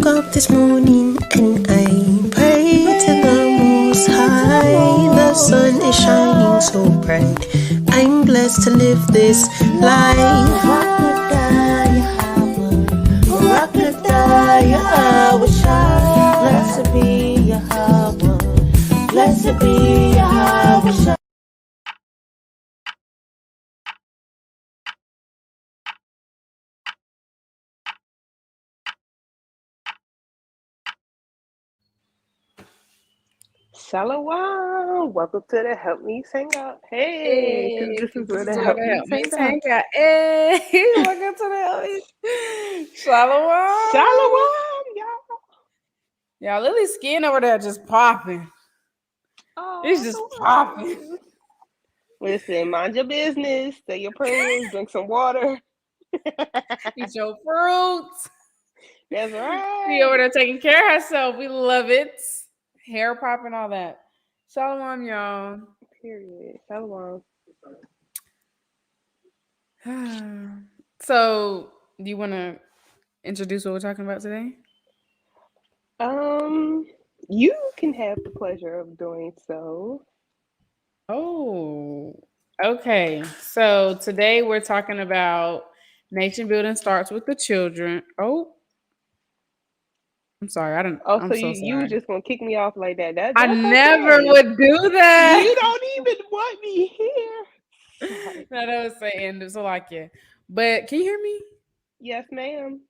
woke up this morning and I prayed to the Most High. The sun is shining so bright. I'm blessed to live this life. Yahawashi, blessed be Yahawah, blessed be Yahawashi. Shalawam, welcome to the Helpmeets Hangout. Hey, because this is where the Helpmeets Helpmeets Hangout. Hangout. Hey, welcome to the Helpmeets. Shalawam. Shalawam, y'all. Y'all, Lily's skin over there just popping. It's just popping. Listen, mind your business, say your prayers, drink some water. Eat your fruits. That's right. She over there taking care of herself. We love it. Hair popping, all that. Shalom, y'all. Period. Shalawam. So, do you want to introduce what we're talking about today? You can have the pleasure of doing so. Oh, okay. So today we're talking about nation building starts with the children. Oh, I'm sorry. Oh, I'm so so you sorry. just gonna kick me off like that? I That's never okay. would do that. You don't even want me here. Sorry. No, that was saying so like yeah. But can you hear me? Yes, ma'am.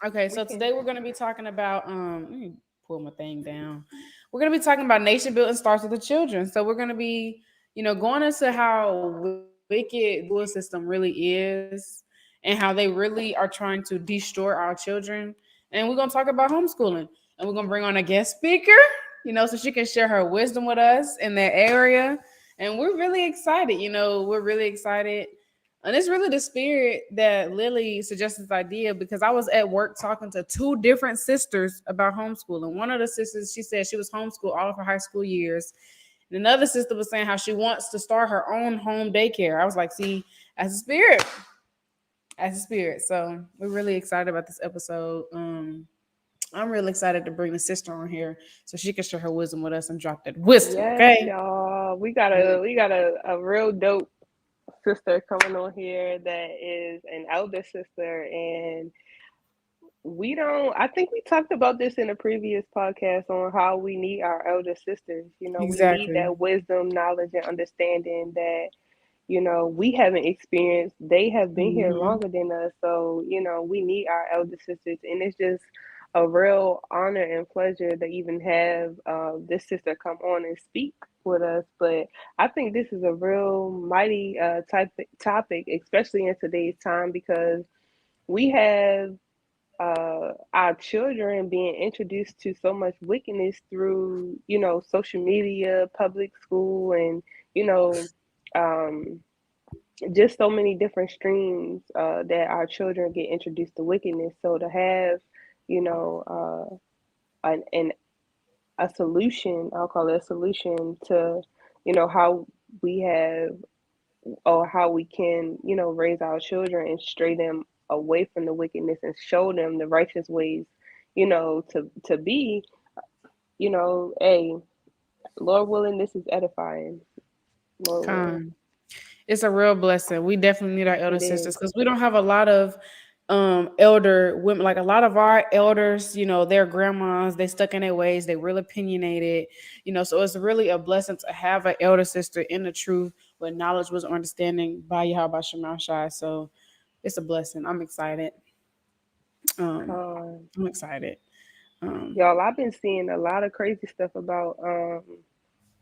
Okay, We so can. today we're gonna be talking about let me pull my thing down. We're gonna be talking about nation building starts with the children. So we're gonna be, going into how wicked the school system really is and how they really are trying to destroy our children. And we're gonna talk about homeschooling. And we're gonna bring on a guest speaker, so she can share her wisdom with us in that area. And we're really excited, we're really excited. And it's really the spirit that Lily suggested this idea because I was at work talking to two different sisters about homeschooling. One of the sisters, she said she was homeschooled all of her high school years. And another sister was saying how she wants to start her own home daycare. I was like, see, as a spirit. As a spirit. So we're really excited about this episode. I'm really excited to bring the sister on here so she can share her wisdom with us and drop that wisdom, Yes, okay? y'all. We got a real dope sister coming on here that is an elder sister, and we don't. I think we talked about this in a previous podcast on how we need our elder sisters. We need Exactly. that wisdom, knowledge, and understanding that we haven't experienced. They have been here Mm-hmm. longer than us, so we need our elder sisters, and it's just a real honor and pleasure to even have this sister come on and speak with us. But I think this is a real mighty type topic, especially in today's time, because we have our children being introduced to so much wickedness through social media, public school, and you know um, just so many different streams that our children get introduced to wickedness. So to have, you know, an a solution, I'll call it a solution to, how we have or how we can, raise our children and stray them away from the wickedness and show them the righteous ways, to be, hey, Lord willing, this is edifying. Lord willing, It's a real blessing. We definitely need our elder it is. sisters because we don't have a lot of elder women. Like a lot of our elders, their grandmas, they stuck in their ways, they real opinionated, so it's really a blessing to have an elder sister in the truth with knowledge, wisdom, understanding by Yahawashi. So it's a blessing. I'm excited. Um, Con. I'm excited. Um, Y'all, I've been seeing a lot of crazy stuff about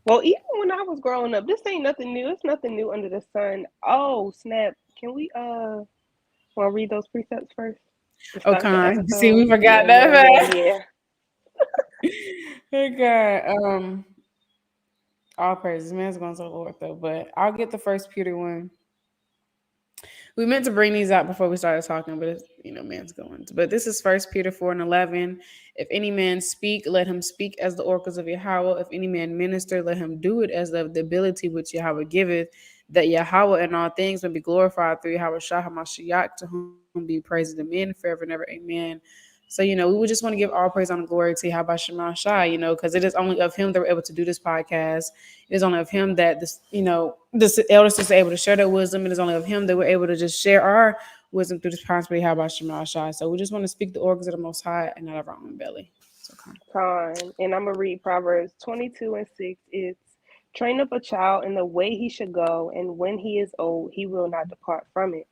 well, even when I was growing up, this ain't nothing new. It's nothing new under the sun. Oh, snap. Can we wanna read those precepts first to start the okay. See, episode? we forgot Yeah, yeah, that. yeah, yeah. Okay. All praises. Man's going to the Lord though, but I'll get the first Peter one. We meant to bring these out before we started talking, but it's, man's going. But this is First Peter 4:11. If any man speak, let him speak as the oracles of Yahawah. If any man minister, let him do it as of the ability which Yahawah giveth, that Yahawah in all things may be glorified through Yahawah Shah Hamashiach, to whom be praised the men forever and ever. Amen. So, we would just want to give all praise and glory to Bahasham Shai, because it is only of him that we're able to do this podcast. It is only of him that this elders is able to share their wisdom. It is only of him that we're able to just share our wisdom through this podcast. Bahasham Shai. So we just want to speak the organs of the Most High and not of our own belly. So, Con. And I'm going to read Proverbs 22:6. It's train up a child in the way he should go, and when he is old, he will not depart from it.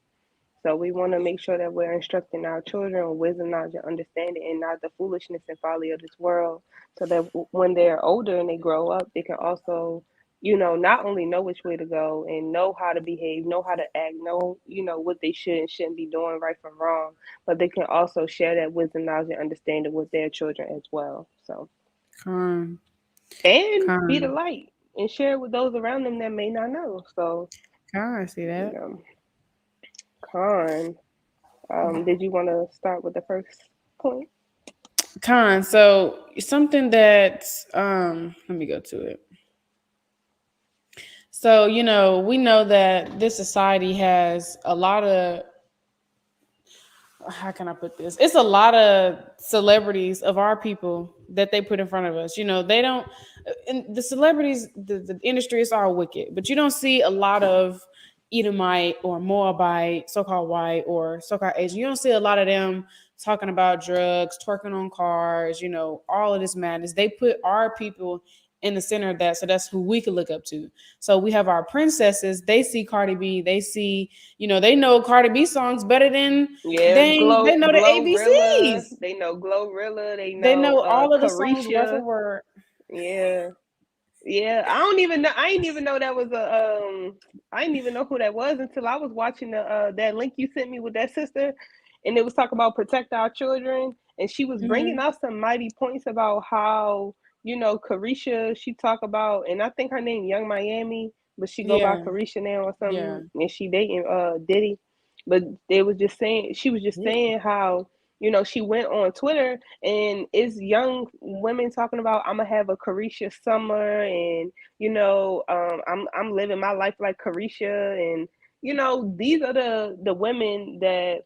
So we want to make sure that we're instructing our children with wisdom, knowledge, and understanding, and not the foolishness and folly of this world. So that when they're older and they grow up, they can also, not only know which way to go and know how to behave, know how to act, know, what they should and shouldn't be doing, right from wrong, but they can also share that wisdom, knowledge, and understanding with their children as well. So, Con. and be the Con. light and share it with those around them that may not know. So, Con. See you that? know, con. Did you want to start with the first point? Con. So something that let me go to it. So, we know that this society has a lot of, how can I put this? It's a lot of celebrities of our people that they put in front of us. They don't, and the celebrities, the industry is all wicked, but you don't see a lot of Edomite or Moabite, so-called white or so-called Asian. You don't see a lot of them talking about drugs, twerking on cars, all of this madness. They put our people in the center of that, so that's who we could look up to. So we have our princesses. They see Cardi B. They see, they know Cardi B songs better than Yeah, they know the Glorilla. ABCs. They know Glorilla. They They know know all of the songs word for Carisha. word. Yeah. Yeah, I don't even know. I didn't even know that was a. I didn't even know who that was until I was watching the that link you sent me with that sister, and it was talking about protect our children, and she was bringing Mm-hmm. out some mighty points about how Carisha. She talk about, and I think her name Young Miami, but she go by Yeah, Carisha now or yeah, something, and she dating Diddy, but they was just saying she was just yeah. saying how she went on Twitter and it's young women talking about I'm gonna have a Carisha summer and I'm living my life like Carisha and these are the women that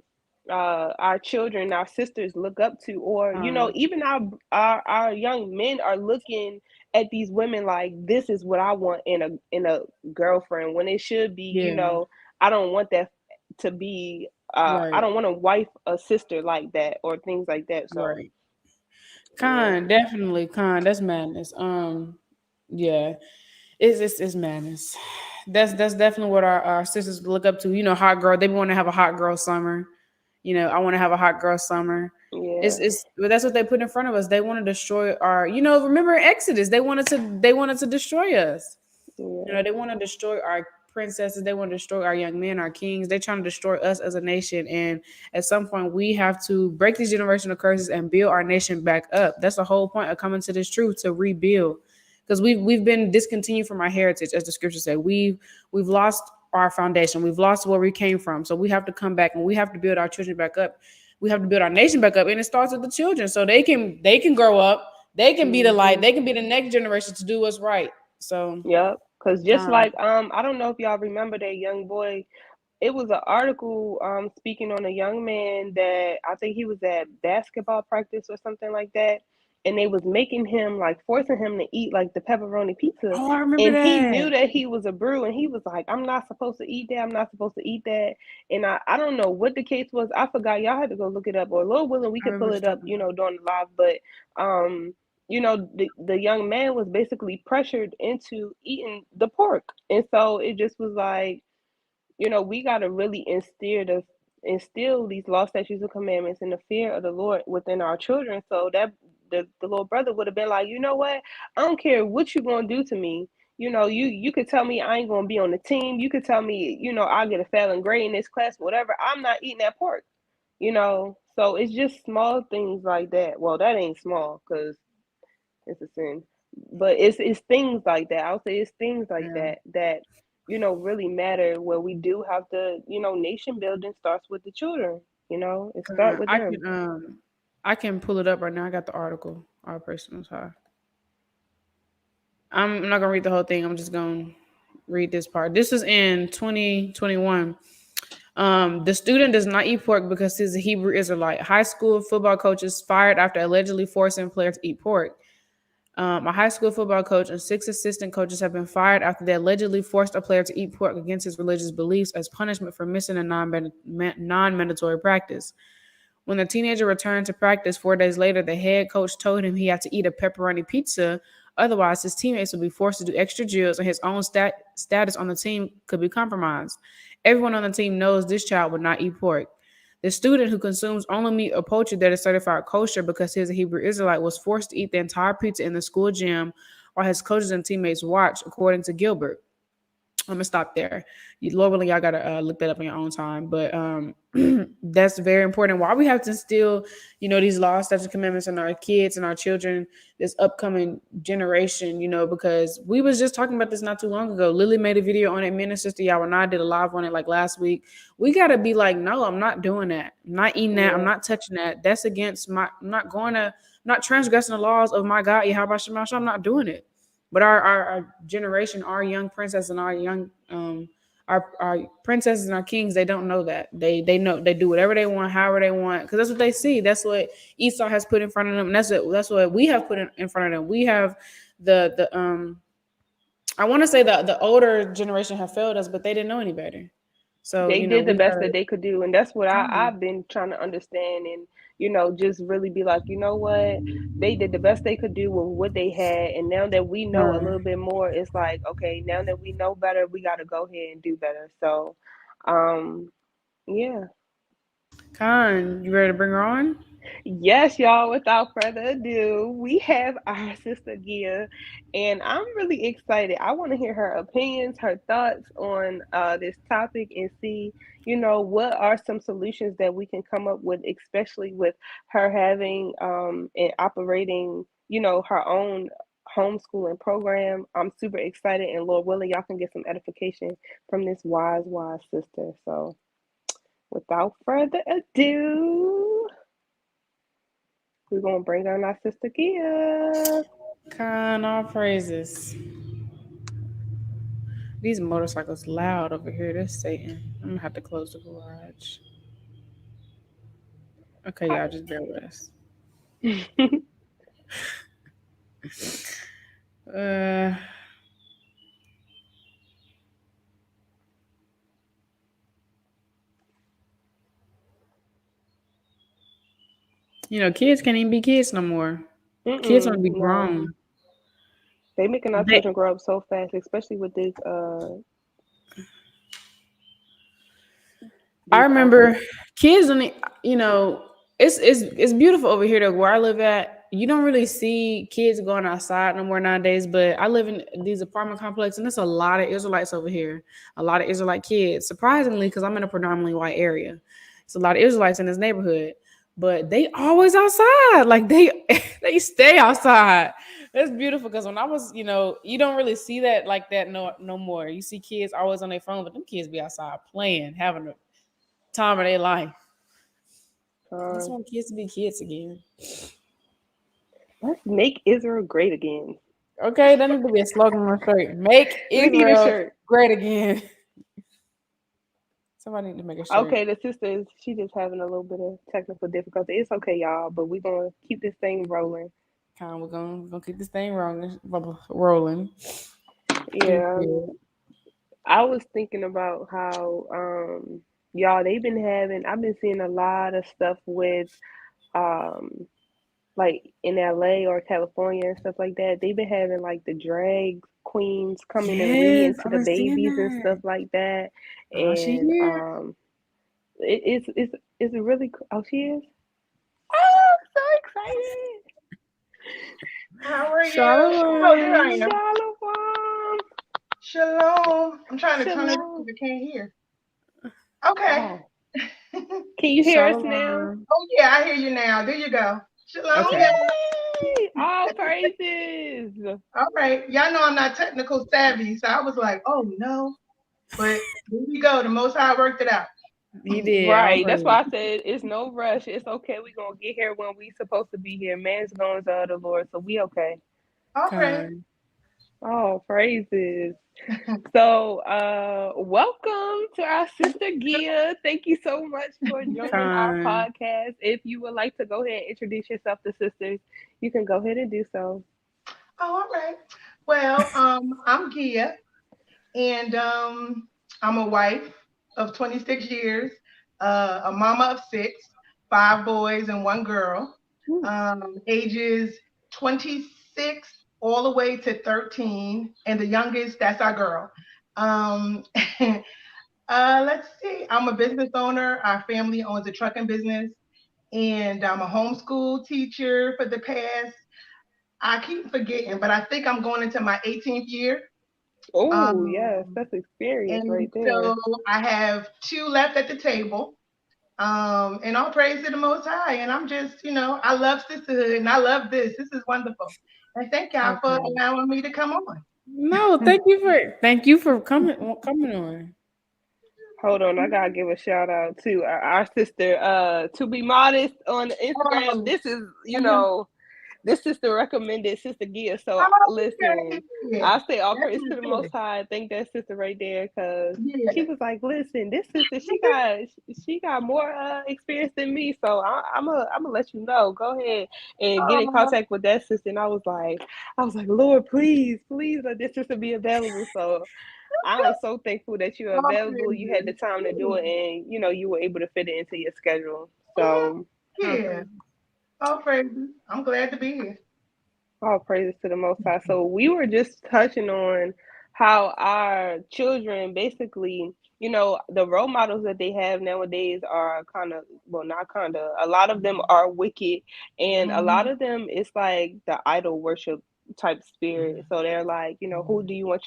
our children, our sisters look up to, or even our young men are looking at these women like this is what I want in a girlfriend when it should be Yeah, I don't want that to be I right, don't want to wife a sister like that or things like that. So right. yeah, Definitely That's madness. Yeah, it's madness. That's definitely what our sisters look up to. Hot girl. They want to have a hot girl summer. I want to have a hot girl summer. yeah, But that's what they put in front of us. They want to destroy our. Remember Exodus? They wanted to destroy us. yeah, They want to destroy our princesses. They want to destroy our young men, our kings. They're trying to destroy us as a nation. And at some point, we have to break these generational curses and build our nation back up. That's the whole point of coming to this truth, to rebuild. Because we've been discontinued from our heritage, as the scripture said. We've lost our foundation. We've lost where we came from. So we have to come back and we have to build our children back up. We have to build our nation back up. And it starts with the children. So they can grow up. They can be the light. mm-hmm. They can be the next generation to do what's right. So Yep. Because just time. like I don't know if y'all remember that young boy. It was an article speaking on a young man that I think he was at basketball practice or something like that, and they was making him like forcing him to eat like the pepperoni pizza, Oh, I remember and he knew that. that he was a brew, and he was like, I'm not supposed to eat that. I'm not supposed to eat that. And I don't know what the case was. I forgot. Y'all had to go look it up, or Lord willing, we I could remember pull what it you're up, talking about. during the live. But the young man was basically pressured into eating the pork, and so it just was like we got to really instill these law, statutes, and commandments and the fear of the Lord within our children, so that the little brother would have been like, you know what, I don't care what you're gonna do to me. You could tell me I ain't gonna be on the team. You could tell me, I'll get a failing grade in this class, whatever. I'm not eating that pork. So it's just small things like that. Well, that ain't small because it's a sin, but it's things like that. I'll say it's things like Yeah. that really matter, where we do have to, nation building starts with the children. It start with I them. can pull it up right now. I got the article. Our personal high. I'm not gonna read the whole thing. I'm just gonna read this part. This is in 2021. The student does not eat pork because he's a Hebrew Israelite. High school football coaches fired after allegedly forcing players to eat pork. A high school football coach and 6 assistant coaches have been fired after they allegedly forced a player to eat pork against his religious beliefs as punishment for missing a non-mandatory practice. When the teenager returned to practice 4 days later, the head coach told him he had to eat a pepperoni pizza. Otherwise, his teammates would be forced to do extra drills and his own status on the team could be compromised. Everyone on the team knows this child would not eat pork. The student who consumes only meat or poultry that is certified kosher because he is a Hebrew Israelite was forced to eat the entire pizza in the school gym while his coaches and teammates watched, according to Gilbert. I'm gonna stop there. Lord willing, y'all gotta look that up in your own time. But that's very important. Why we have to instill, these laws, statutes, commandments in our kids and our children, this upcoming generation. Because we was just talking about this not too long ago. Lily made a video on it. Me and Sister Yahawah and I did a live on it like last week. We gotta be like, no, I'm not doing that. I'm not eating that. I'm not touching that. That's against my. I'm not transgressing the laws of my God. Yahawashi. I'm not doing it. But our generation, our young princess and our young our princesses and our kings, they don't know that. They know they do whatever they want, however they want, because that's what they see. That's what Esau has put in front of them. And that's what we have put in front of them. We have the I want to say the older generation have failed us, but they didn't know any better. So They did the we best gotta that they could do, and that's what come. I've been trying to understand, and just really be like, you know what, they did the best they could do with what they had, and now that we know a little bit more, it's like, okay, now that we know better, we got to go ahead and do better. So, yeah. Khan, you ready to bring her on? Yes, y'all, without further ado, we have our sister Giah, and I'm really excited. I want to hear her opinions, her thoughts on this topic, and see, what are some solutions that we can come up with, especially with her having and operating, her own homeschooling program. I'm super excited, and Lord willing, y'all can get some edification from this wise sister. So, without further ado, we're going to bring on our sister Giah. Khan, all praises. These motorcycles loud over here. That's Satan. I'm gonna have to close the garage. Okay, y'all, just bear with us. Uh, kids can't even be kids no more. Kids want to be No, grown. they making our They, children grow up so fast, especially with I these remember iPads. kids, and it's beautiful over here though, where I live at. You don't really see kids going outside no more nowadays. But I live in these apartment complexes, and there's a lot of Israelites over here. A lot of Israelite kids, surprisingly, because I'm in a predominantly white area. It's a lot of Israelites in this neighborhood, but they always outside. Like they they stay outside. That's beautiful because when I was, you don't really see that like that no more. You see kids always on their phone, but them kids be outside playing, having a time of their life. I just want kids to be kids again. Let's make Israel great again. Okay, that needs to be a slogan on a shirt. Make We need a Israel shirt. great again. Somebody need to make a shirt. Okay, the sister, she just having a little bit of technical difficulty. It's okay, y'all, but we're going to keep this thing rolling. We're gonna keep this thing rolling. Yeah, I was thinking about how, y'all, I've been seeing a lot of stuff with, um, like in LA or California and stuff like that. They've been having like the drag queens coming and Yes, reading to I've the been seeing babies and that. stuff like that. Oh, she And here. it's a really oh, she is. Oh, I'm so excited. How are you? Oh, there I Shalawam. am. Shalom. Shalom. I'm trying to turn it up Shalom. because I can't hear. Okay. Oh, can you hear us now? Shalawam. Oh, yeah, I hear you now. There you go. Shalom, Okay. y'all. Yay! All praises. All right. Y'all know I'm not technical savvy, so I was like, oh, no. But here we go. The Most High worked it out. He did. All Right. That's why praise. I said it's no rush. It's okay. We're gonna get here when we supposed to be here. Man's going to the Lord, so we okay. All right. Kind. Oh, praises. So, welcome to our sister Gia. Thank you so much for joining our Con. podcast. If you would like to go ahead and introduce yourself to sisters, you can go ahead and do so. Oh, all right. Well, I'm Gia, and I'm a wife of 26 years, a mama of six, five boys and one girl, Whew. ages 26 all the way to 13, and the youngest, that's our girl. Um, let's see. I'm a business owner. Our family owns a trucking business, and I'm a homeschool teacher for the past. I keep forgetting, but I think I'm going into my 18th year. Oh, yes, Um, that's experience and right there. so I have two left at the table. And all praise to the Most High. And I'm just, I love sisterhood and I love this. This is wonderful. And thank y'all for Okay. allowing me to come on. No, thank you for coming on. Hold on, I gotta give a shout out to our sister. To be modest on Instagram, Oh, this is mhm. this sister recommended Sister Gia. So Oh, okay. listen, Yeah. I say all That's praise my to the Most sis. High. Thank that sister right there, cause she Yeah. was like, listen, this sister, she got more experience than me. So I'm gonna let you know. Go ahead and get in Oh, contact with that sister. And I was like, Lord, please let this sister be available. So I am so thankful that you're all available. You had the praises. time to do it, and you were able to fit it into your schedule. Mhm. So Yeah. Okay. All praises. I'm glad to be here. all praises to the Most High. So we were just touching on how our children basically, the role models that they have nowadays are kind of, well, not kind of, a lot of them are wicked, and a lot Mhm. of them it's like the idol worship type spirit. So they're like, who do you want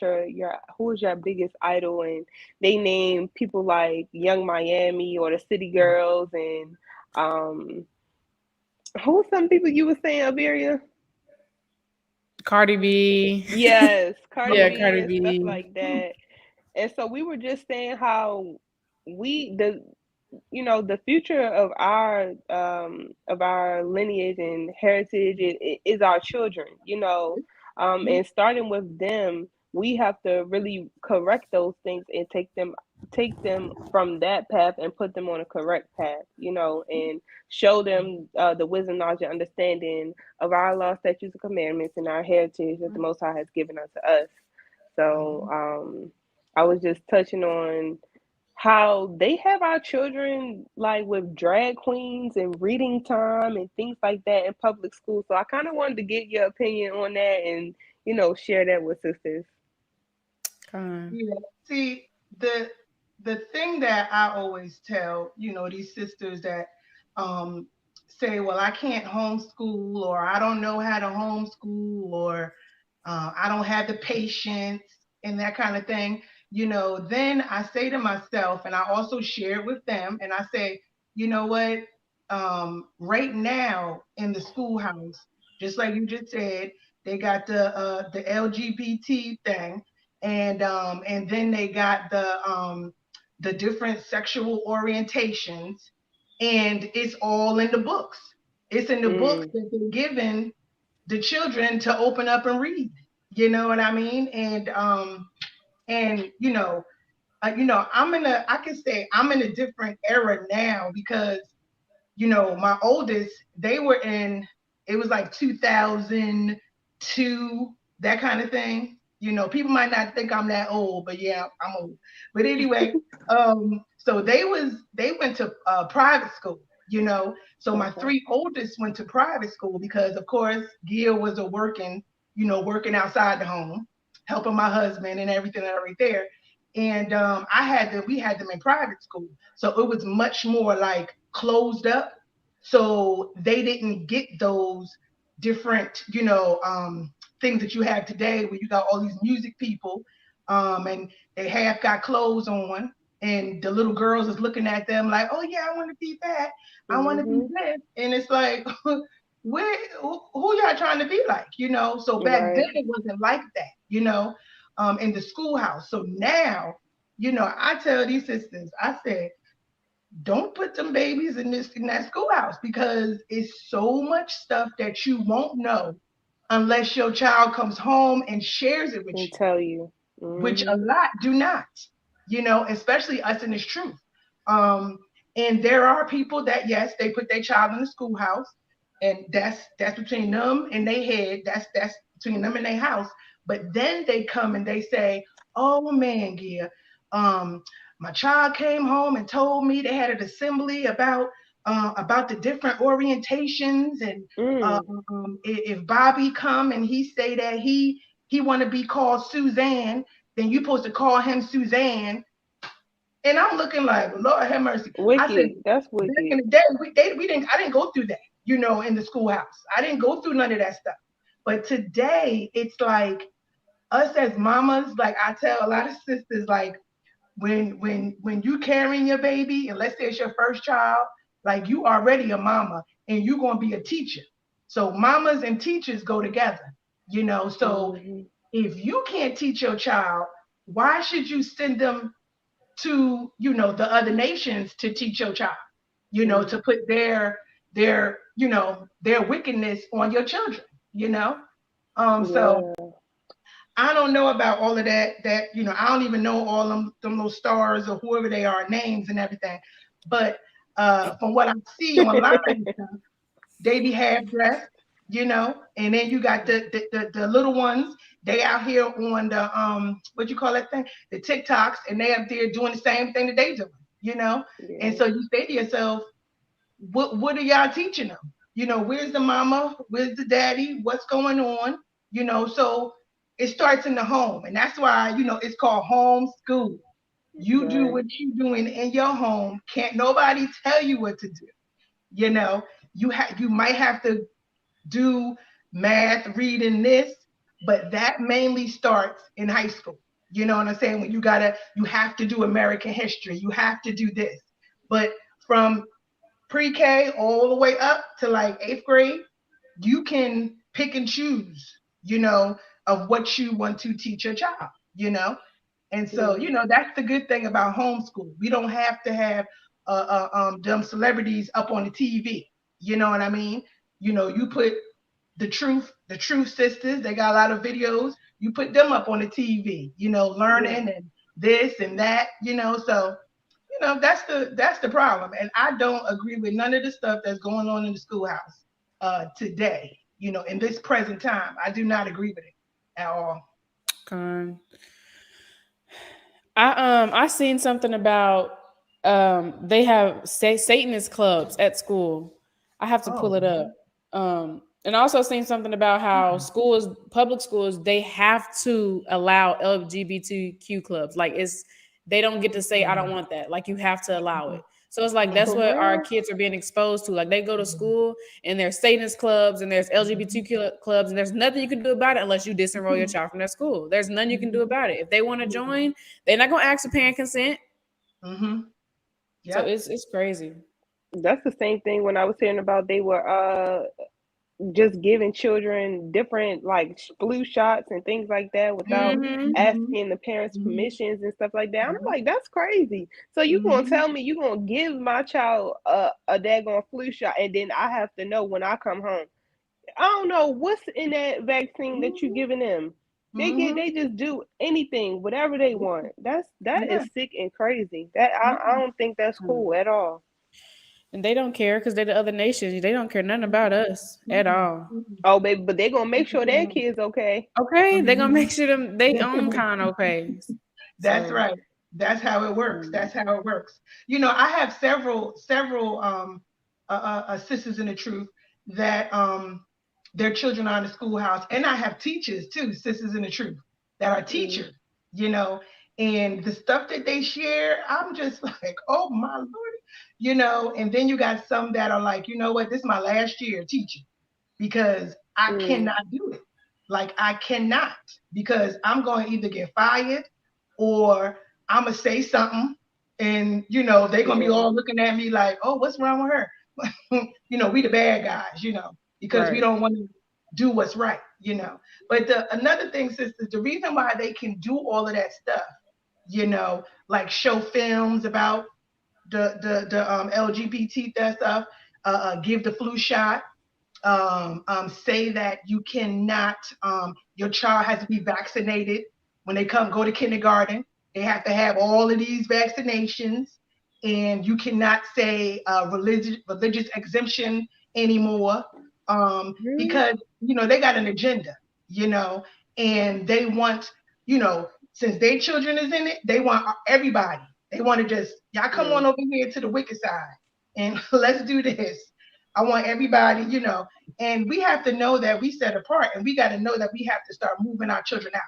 who is your biggest idol? And they name people like Young Miami or the City Girls, and who some people you were saying, Abarriyah? Cardi B. Yes, Cardi Yeah, B Cardi and stuff B. like that. And so we were just saying how we the future of our lineage and heritage is our children, and starting with them, we have to really correct those things and take them from that path and put them on a correct path, and show them the wisdom, knowledge, and understanding of our law, statutes, and commandments and our heritage that the Most High has given unto us. So I was just touching on how they have our children like with drag queens and reading time and things like that in public school. So I kind of wanted to get your opinion on that and share that with sisters. Con. Yeah. See, the thing that I always tell, these sisters that um say, well, I can't homeschool, or I don't know how to homeschool, or I don't have the patience and that kind of thing, then I say to myself, and I also share it with them, and I say, you know what? Right now in the schoolhouse, just like you just said, they got the LGBT thing, and then they got the different sexual orientations, and it's all in the books. It's in the books Mm, that they're given the children to open up and read. You know what I mean? And I can say I'm in a different era now because my oldest, they were in, it was like 2002, that kind of thing. People might not think I'm that old, but yeah, I'm old. But anyway, so they went to private school, So my okay. three oldest went to private school because, of course, Gil was working outside the home, helping my husband and everything right there. And we had them in private school. So it was much more like closed up. So they didn't get those different, things that you have today where you got all these music people, and they half got clothes on, and the little girls is looking at them like, oh yeah, I want to be that. I want to be Mhm. this. And it's like, who y'all trying to be like, So back then Right. it wasn't like that, in the schoolhouse. So now, I tell these sisters, I said, don't put them babies in that schoolhouse because it's so much stuff that you won't know unless your child comes home and shares it with And you, tell you. which a lot do not, especially us in this truth. Um, and there are people that, yes, they put their child in the schoolhouse, and that's between them and their head. That's between them and their house. But then they come and they say, "Oh man, Gia, um, my child came home and told me they had an assembly about the different orientations, and Mm. if Bobby come and he say that he want to be called Suzanne, then you supposed to call him Suzanne." And I'm looking like, Lord have mercy. I said, Wicked. That's back wicked. in the day, I didn't go through that, in the schoolhouse. I didn't go through none of that stuff. But today, it's like us as mamas, like I tell a lot of sisters, like when you carrying your baby, and let's say it's your first child, like you already a mama and you're gonna be a teacher. So mamas and teachers go together. So Hmm. if you can't teach your child, why should you send them to the other nations to teach your child, to Mm. put their wickedness on your children, you know so Yeah. I don't know about all of that. I don't even know all them little stars or whoever they are, names and everything. But from what I see online and stuff, they be half dressed. And then you got the little ones. They out here on the what you call that thing, the TikToks, and they up there doing the same thing that they doing. And Yeah. so you say to yourself, what are y'all teaching them? Where's the mama? Where's the daddy? What's going on? So it starts in the home, and that's why it's called home school. You do Right. what you doing in your home. Can't nobody tell you what to do. You know, you might have to do math, reading this, but that mainly starts in high school. You know what I'm saying? When you have to do American history, you have to do this. But from pre-K all the way up to like eighth grade, you can pick and choose, of what you want to teach your child. And so, Yeah. that's the good thing about homeschool. We don't have to have them celebrities up on the TV. You know what I mean? You put the truth sisters. They got a lot of videos. You put them up on the TV. Yeah. Learning and this and that. So that's the problem, and I don't agree with none of the stuff that's going on in the schoolhouse today. In this present time, I do not agree with it at all. Con. I seen something about they have Satanist clubs at school. I have to Oh, pull it up. And I also seen something about how schools, public schools, they have to allow LGBTQ clubs. Like they don't get to say I don't want that. Like you have to allow it. So it's like that's For what our real? kids are being exposed to. Like they go to school and there's Satanist clubs and there's LGBTQ clubs and there's nothing you can do about it unless you disenroll your child from their school. There's nothing you can do about it. If they want to join, they're not gonna ask for parent consent. Mm-hmm. So Yep. it's crazy. That's the same thing when I was hearing about they were just giving children different like flu shots and things like that without Mm-hmm. asking the parents Mm-hmm. permissions and stuff like that. I'm Yep. like, that's crazy. So you gonna Mm-hmm. tell me you gonna give my child a daggone flu shot and then I have to know when I come home. I don't know what's in that vaccine that you Mm-hmm. giving them. Mm-hmm. They just do anything, whatever they Yeah. want. That Yeah. is sick and crazy. That I Yeah. don't think that's cool at all. And they don't care because they're the other nations. They don't care nothing about us at Mm-mm. all. Mm-mm. Oh, baby, but they gonna make sure their Mm-mm. kids okay. Okay, they're gonna Mhm. make sure them they own kind okay. That's So right. That's how it works. mm, That's how it works. I have several sisters in the truth that their children are in the schoolhouse, and I have teachers too, sisters in the truth that are Mm, teachers. You know, and the stuff that they share, I'm just like, oh my lord. And then you got some that are like, you know what, this is my last year teaching because I mm, cannot do it. Like I cannot because I'm going to either get fired or I'm gonna say something, and they're gonna be yeah. all looking at me like, oh, what's wrong with her? We the bad guys, because we right. don't want to do what's right. But another thing, sisters, the reason why they can do all of that stuff, like show films about the LGBT stuff, give the flu shot, say that you cannot, your child has to be vaccinated when they go to kindergarten. They have to have all of these vaccinations, and you cannot say religious exemption anymore, Really? because they got an agenda, you know, and they want, since their children is in it, they want everybody. They want to just y'all come Yeah. on over here to the wicked side and let's do this. I want everybody, and we have to know that we set apart, and we got to know that we have to start moving our children out.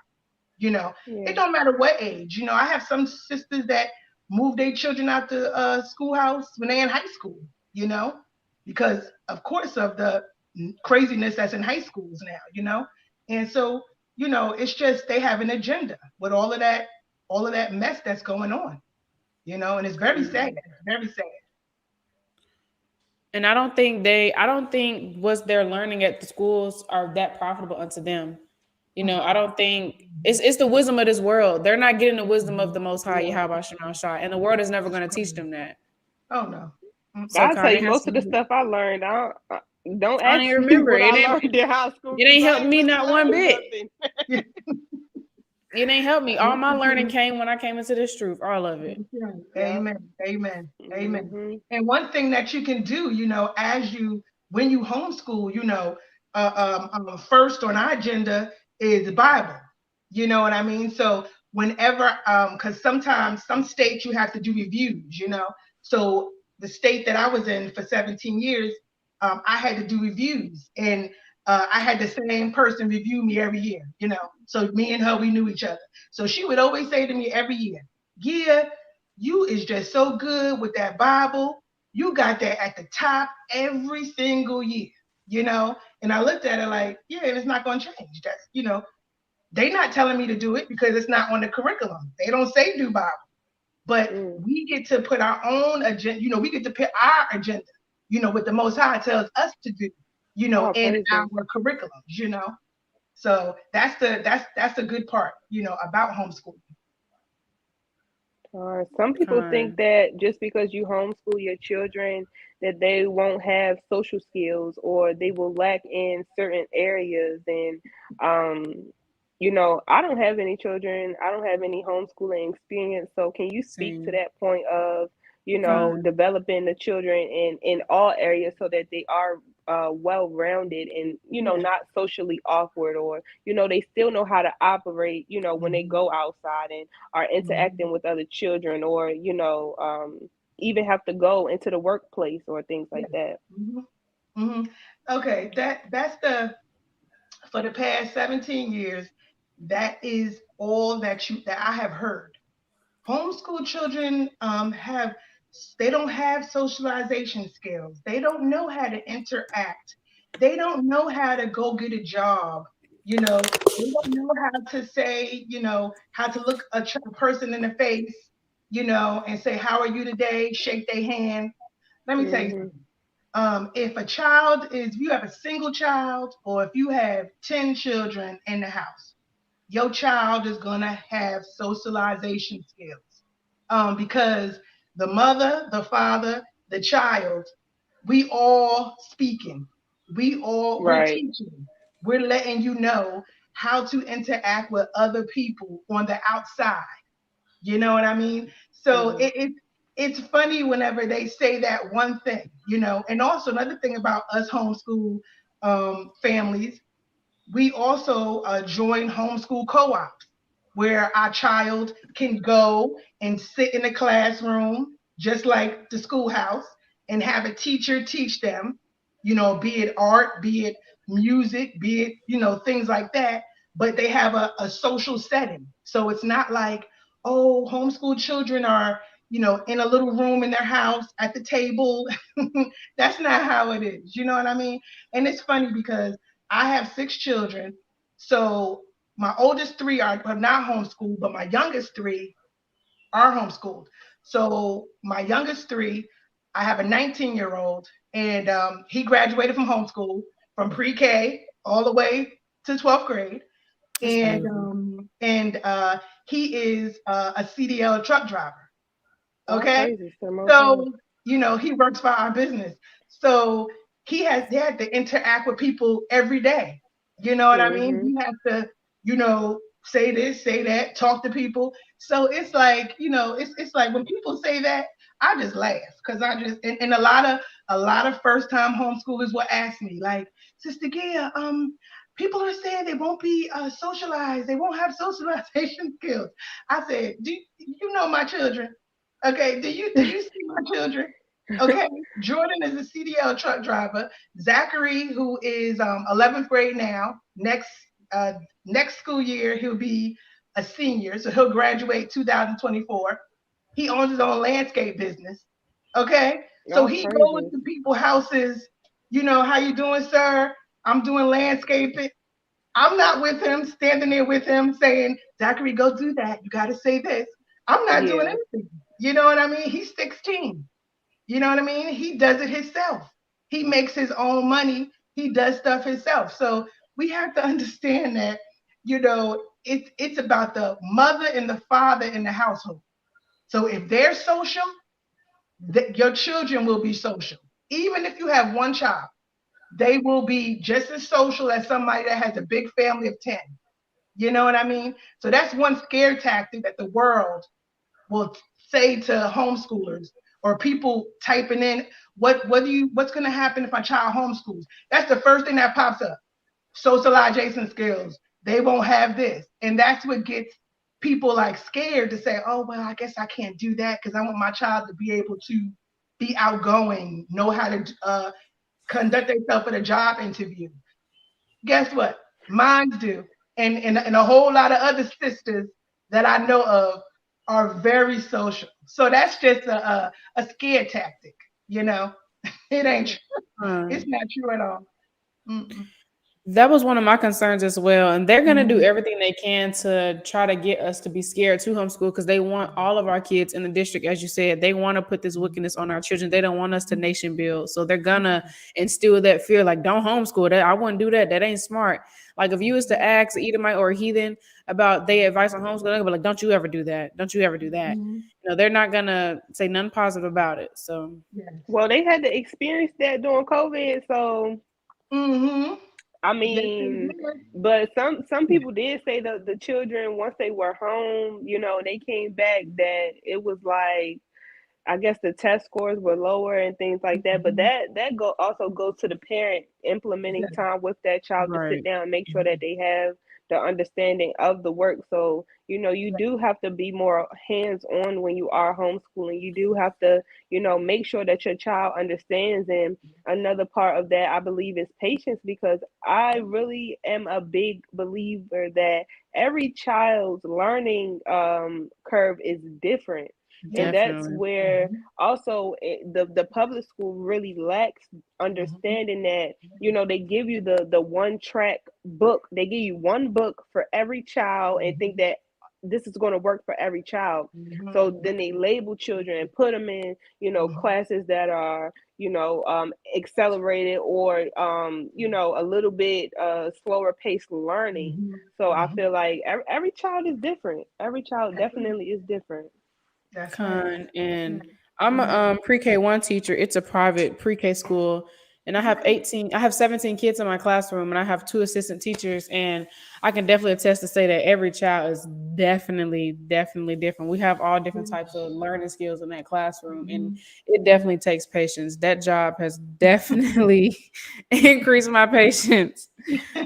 It Yeah. don't matter what age. I have some sisters that move their children out the schoolhouse when they're in high school. You know, because of course of the craziness that's in high schools now. And so it's just they have an agenda with all of that mess that's going on. And it's very sad. It's very sad. And I don't think what they're learning at the schools are that profitable unto them. I don't think it's the wisdom of this world. They're not getting the wisdom of the Most High Yeah, Yahawah, and the world is never it's going to teach crazy. them that. Oh no. So I'll tell kind you of has most to of the be. stuff I learned. Don't I don't ask even me remember what it. I learned in high school It because ain't I helped ain't me really not one learned bit. nothing. It ain't helped me. All my learning Mm-mm. came when I came into this truth. All of it. That's right. Yep. Amen. Amen. Amen. Mhm. And one thing that you can do, when you homeschool, first on our agenda is the Bible. You know what I mean? So whenever, because sometimes some states you have to do reviews. So the state that I was in for 17 years, I had to do reviews, and I had the same person review me every year. So me and her, we knew each other. So she would always say to me every year, Gia, you is just so good with that Bible. You got that at the top every single year. And I looked at it like, yeah, and it's not going to change. They not telling me to do it because it's not on the curriculum. They don't say do Bible, but Mm. we get to put our own agenda. We get to put our agenda. What the Most High tells us to do. Oh, In praises. our curriculums. So that's the good part. About homeschooling. Some people think Kind. that just because you homeschool your children, that they won't have social skills or they will lack in certain areas. And, I don't have any children. I don't have any homeschooling experience. So, can you speak to Same. that point of, Kind. developing the children in all areas so that they are well rounded and, Yeah. not socially awkward, or, they still know how to operate, when they Mm-hmm. go outside and are Mm-hmm. interacting with other children, or even have to go into the workplace or things Yeah. like that. Mm-hmm. Mm-hmm. Okay. That's the for the past 17 years. That is all that I have heard. Homeschool children have they don't have socialization skills. They don't know how to interact. They don't know how to go get a job. They don't know how to say, how to look a person in the face, and say, "How are you today?" Shake their hand. Let me tell you Mhm. something. If you have a single child, or if you have 10 children in the house, your child is going to have socialization skills, because the mother, the father, the child, we all speaking, we're Right. teaching, we're letting you know how to interact with other people on the outside. You know what I mean? So Mhm. it's funny whenever they say that one thing. And also another thing about us homeschool families, we also join homeschool co-ops where our child can go and sit in the classroom just like the schoolhouse and have a teacher teach them, be it art, be it music, be it, things like that. But they have a social setting. So it's not like, oh, homeschool children are, in a little room in their house at the table. That's not how it is. You know what I mean? And it's funny because I have 6 children. So my oldest 3 are not homeschooled, but my youngest 3 are homeschooled. So my youngest 3, I have a 19-year-old, and he graduated from homeschool from pre-K all the way to 12th grade, That's crazy. and he is a CDL truck driver. All Okay, praises to the Most High. so he works for our business. So they had to interact with people every day. You know what I mean? Mhm. He has to, say this, say that, talk to people. So it's like, it's like when people say that, I just laugh because I just and a lot of first time homeschoolers will ask me like, Sister Gia, people are saying they won't be socialized, they won't have socialization skills. I said, do you know my children? Okay, do you see my children? Okay, Jordan is a CDL truck driver. Zachary, who is 11th grade now, uh, next school year he'll be a senior, so he'll graduate 2024. He owns his own landscape business. Okay, so All he goes praises. to people's houses. How you doing, sir? I'm doing landscaping. I'm not with him, standing there with him saying, Zachary, go do that. You got to say this. I'm not doing Yeah. anything. You know what I mean? He's 16. You know what I mean? He does it himself. He makes his own money. He does stuff himself. So we have to understand that, it's about the mother and the father in the household. So if they're social, your children will be social. Even if you have one child, they will be just as social as somebody that has a big family of 10. You know what I mean? So that's one scare tactic that the world will say to homeschoolers or people typing in what's going to happen if my child homeschools. That's the first thing that pops up. Socialization skills. They won't have this, and that's what gets people like scared to say, "Oh well, I guess I can't do that because I want my child to be able to be outgoing, know how to conduct themselves at a job interview." Guess what? Mine do. And a whole lot of other sisters that I know of are very social. So that's just a scare tactic, you know? It ain't Yeah. true. It's Um, not true at all. Mm-mm. That was one of my concerns as well. And they're going to do Mhm. everything they can to try to get us to be scared to homeschool because they want all of our kids in the district, as you said, they want to put this wickedness on our children. They don't want us to nation build. So they're going to instill that fear like, don't homeschool. That I wouldn't do that. That ain't smart. Like if you was to ask an Edomite or a heathen about their advice on homeschooling, they'll be like, don't you ever do that. Don't you ever do that. Mhm. They're not going to say nothing positive about it. So Yes. Well, they had to experience that during COVID, so Mm-hmm. I Yes, they mean, did. but some people did say that the children once they were home, they came back that it was like I guess the test scores were lower and things like that. But Mhm. that go also goes to the parent implementing Yes. time with that child to sit right. down and make sure that they have the understanding of the work. So, you Yes. do have to be more hands on when you are homeschooling. You do have to, make sure that your child understands. And another part of that, I believe, is patience because I really am a big believer that every child's learning curve is different, and Yes. that's Definitely. where Mhm. also the public school really lacks Mhm. understanding that they give you the one track book, they give you one book for every child and think Mhm. that this is going to work for every child. So Mhm. then they label children and put them in Mhm. classes that are accelerated or a little bit slower paced learning. Mhm. So I Mhm. feel like every child is different, every child That's right. definitely is different. That's right. Con and Yeah. I'm a Mhm. pre-K one teacher. It's a private pre-K school, and Okay. I have 17 kids in my classroom, and I have two assistant teachers, and I can definitely attest to say that every child is definitely different. We have all different types of learning skills in that classroom, and Mhm. it definitely takes patience. That job has definitely increased my patience.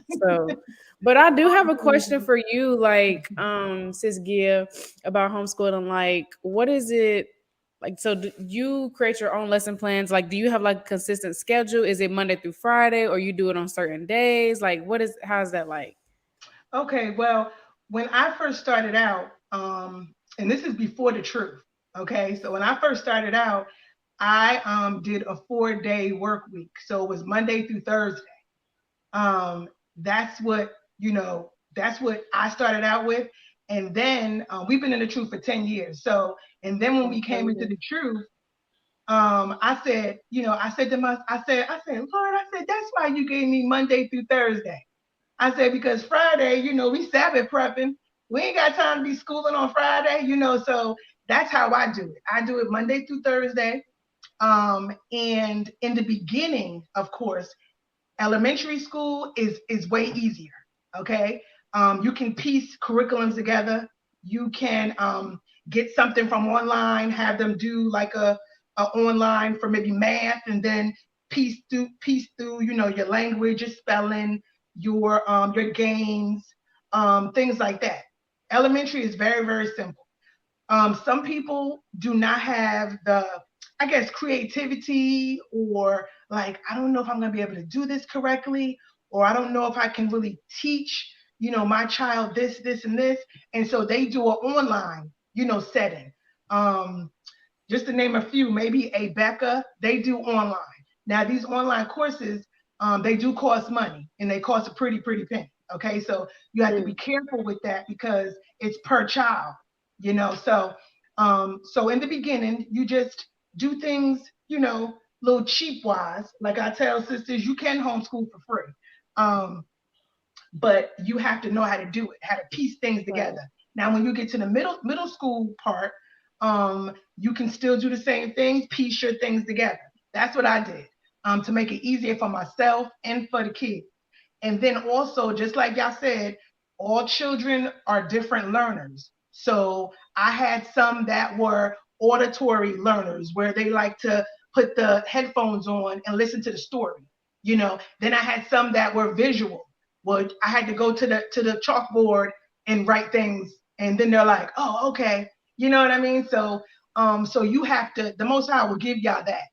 So, but I do have a question for you, like, Sis Gia, about homeschooling. Like, what is it like? So, do you create your own lesson plans? Like, do you have like a consistent schedule? Is it Monday through Friday, or you do it on certain days? Like, how's that like? Okay, well, when I first started out, and this is before the truth. Okay, so when I first started out, I did a 4-day work week, so it was Monday through Thursday. Um, that's what that's what I started out with, and then we've been in the truth for 10 years. So, and then when we All came into praises. the truth, I said, I said to myself, I said, Lord, I said, that's why you gave me Monday through Thursday. I said, because Friday, we Sabbath prepping. We ain't got time to be schooling on Friday, so that's how I do it. I do it Monday through Thursday. And in the beginning, of course, elementary school is way easier. Okay, you can piece curriculums together. You can get something from online, have them do like a online for maybe math, and then piece through your language, your spelling, your games, things like that. Elementary is very very simple. Some people do not have the, I guess, creativity, or like, I don't know if I'm going to be able to do this correctly, or I don't know if I can really teach, my child this, and this. And so they do an online, setting. Um, just to name a few, maybe a Becca, they do online. Now, these online courses, they do cost money, and they cost a pretty penny. Okay, so you have to be Mm. careful with that because it's per child, So, so in the beginning, you just do things, little cheap wise. Like I tell sisters, you can homeschool for free. Um, but you have to know how to do it, how to piece things Right. together. Now, when you get to the middle school part, you can still do the same things, piece your things together. That's what I did, to make it easier for myself and for the kids. And then also, just like y'all said, all children are different learners. So I had some that were auditory learners where they like to put the headphones on and listen to the story. Then I had some that were visual. Well, I had to go to the chalkboard and write things, and then they're like, "Oh, okay." You know what I mean? So you have to. The Most High will give y'all that.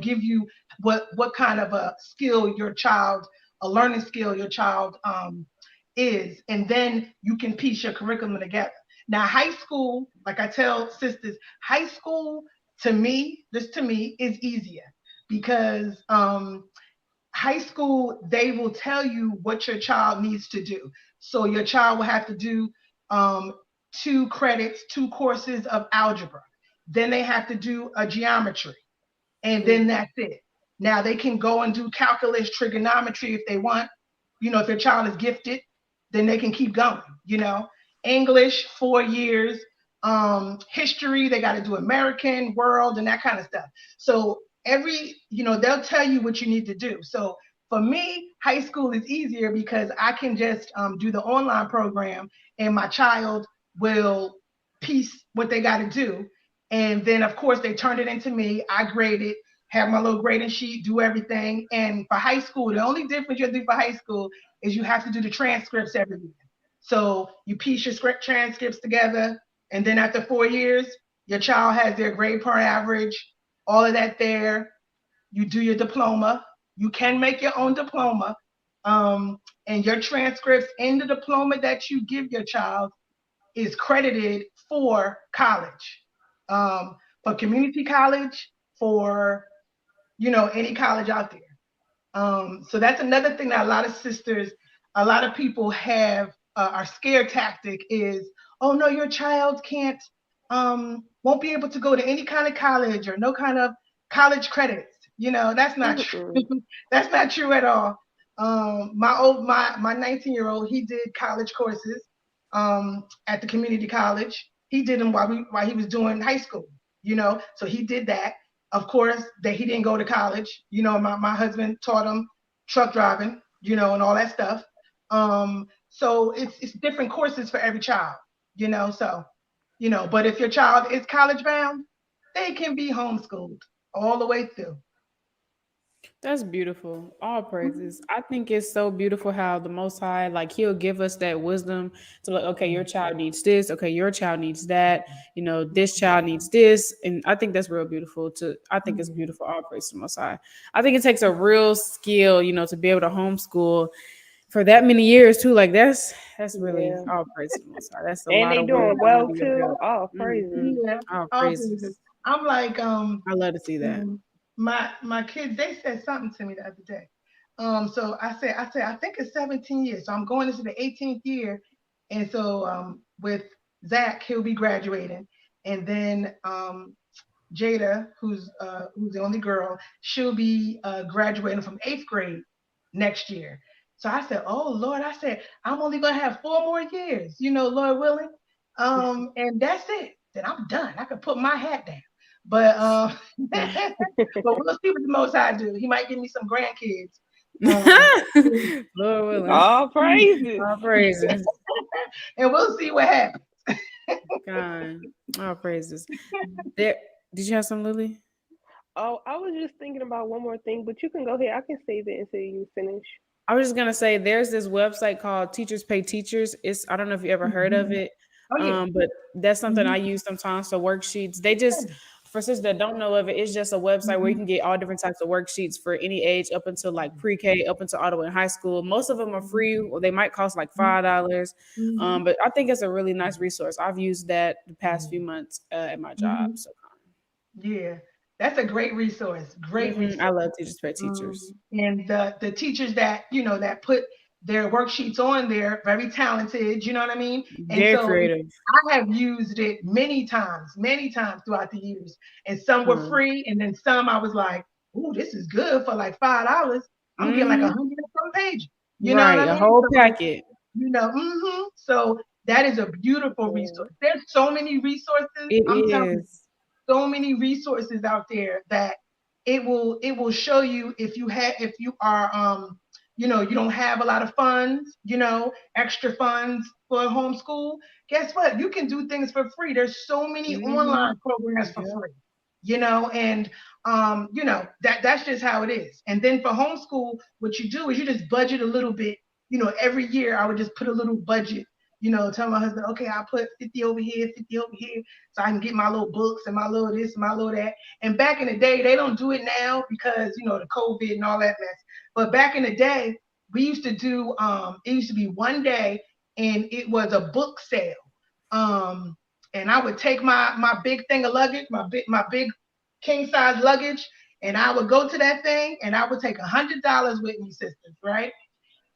Give you what kind of a skill your child, a learning skill your child is, and then you can piece your curriculum together. Now, high school, like I tell sisters, high school to me, this to me is easier because high school, they will tell you what your child needs to do. So your child will have to do um, 2 credits, 2 courses of algebra. Then they have to do a geometry, and then Mm. that's it. Now they can go and do calculus, trigonometry if they want. If your child is gifted, then they can keep going. English 4 years, history they got to do American, world, and that kind of stuff. So they'll tell you what you need to do. So for me, high school is easier because I can just do the online program, and my child will piece what they got to do, and then, of course, they turned it into me. I grade it, have my little grading sheet, do everything. And for high school, the only difference you have to do for high school is you have to do the transcripts every year. So you piece your script transcripts together, and then after 4 years, your child has their grade point average, all of that there. You do your diploma. You can make your own diploma. And your transcripts in the diploma that you give your child is credited for college, for community college, for any college out there. So that's another thing that a lot of sisters, a lot of people have, our scare tactic is, oh no, your child can't, won't be able to go to any kind of college or no kind of college credits. That's not true. Mm-mm. That's not true at all. My 19-year-old, he did college courses at the community college. He did them while he was doing high school. So he did that. Of course, that he didn't go to college. My husband taught him truck driving, and all that stuff. So it's different courses for every child, so but if your child is college bound, they can be homeschooled all the way through. That's beautiful. All praises. I think it's so beautiful how the Most High, like, He'll give us that wisdom to, like, okay, your child needs this. Okay, your child needs that. This child needs this. And I think that's real beautiful. I think it's beautiful. All praise to the Most High. I think it takes a real skill, to be able to homeschool for that many years too. Like, that's really Yeah. all praise to the Most High. That's a And lot they of doing wisdom well under your too. belt. All praises. Mhm. Yeah, All all praises. praises. I'm like, I love to see that. my kids, they said something to me the other day. So I said, I think it's 17 years. So I'm going into the 18th year. And so with Zach, he'll be graduating. And then Jada, who's the only girl, she'll be graduating from 8th grade next year. So I said, "Oh Lord," I said, "I'm only gonna have 4 more years, Lord willing, and that's it. Then I'm done. I can put my hat down." But but we'll see what the Most High do. He might give me some grandkids. Lord willing. All praises. All praises. And we'll see what happens. God. All praises. There, did you have some, Lily? Oh, I was just thinking about one more thing, but you can go ahead. I can save it until you finish. I was just gonna say there's this website called Teachers Pay Teachers. I don't know if you ever heard of it. Oh yeah. But that's something I use sometimes for worksheets. They just for sisters that don't know of it, it's just a website where you can get all different types of worksheets for any age up until like pre-K, up until all the way in high school. Most of them are free, or they might cost like $5. But I think it's a really nice resource. I've used that the past few months at my job. So Yeah, that's a great resource. Great resource. I love Teachers Pay Teachers. And the teachers that that put their worksheets on there, very talented. You know what I mean? And Very so creative. I have used it many times throughout the years. And some were free, and then some I was like, "Ooh, this is good for like $5. I'm getting like 100 and some pages." You know what I mean? A whole packet. So that is a beautiful resource. There's so many resources. I'm telling you, so many resources out there that it will show you if you are you don't have a lot of funds, extra funds for homeschool. Guess what? You can do things for free. There's so many online programs for free, and that's just how it is. And then for homeschool, what you do is you just budget a little bit. Every year I would just put a little budget. Tell my husband, okay, I'll put 50 over here, 50 over here, so I can get my little books and my little this and my little that. And back in the day, they don't do it now because, the COVID and all that mess. But back in the day, we used to do, it used to be one day and it was a book sale. And I would take my big thing of luggage, my big king size luggage, and I would go to that thing and I would take $100 with me, sisters, right?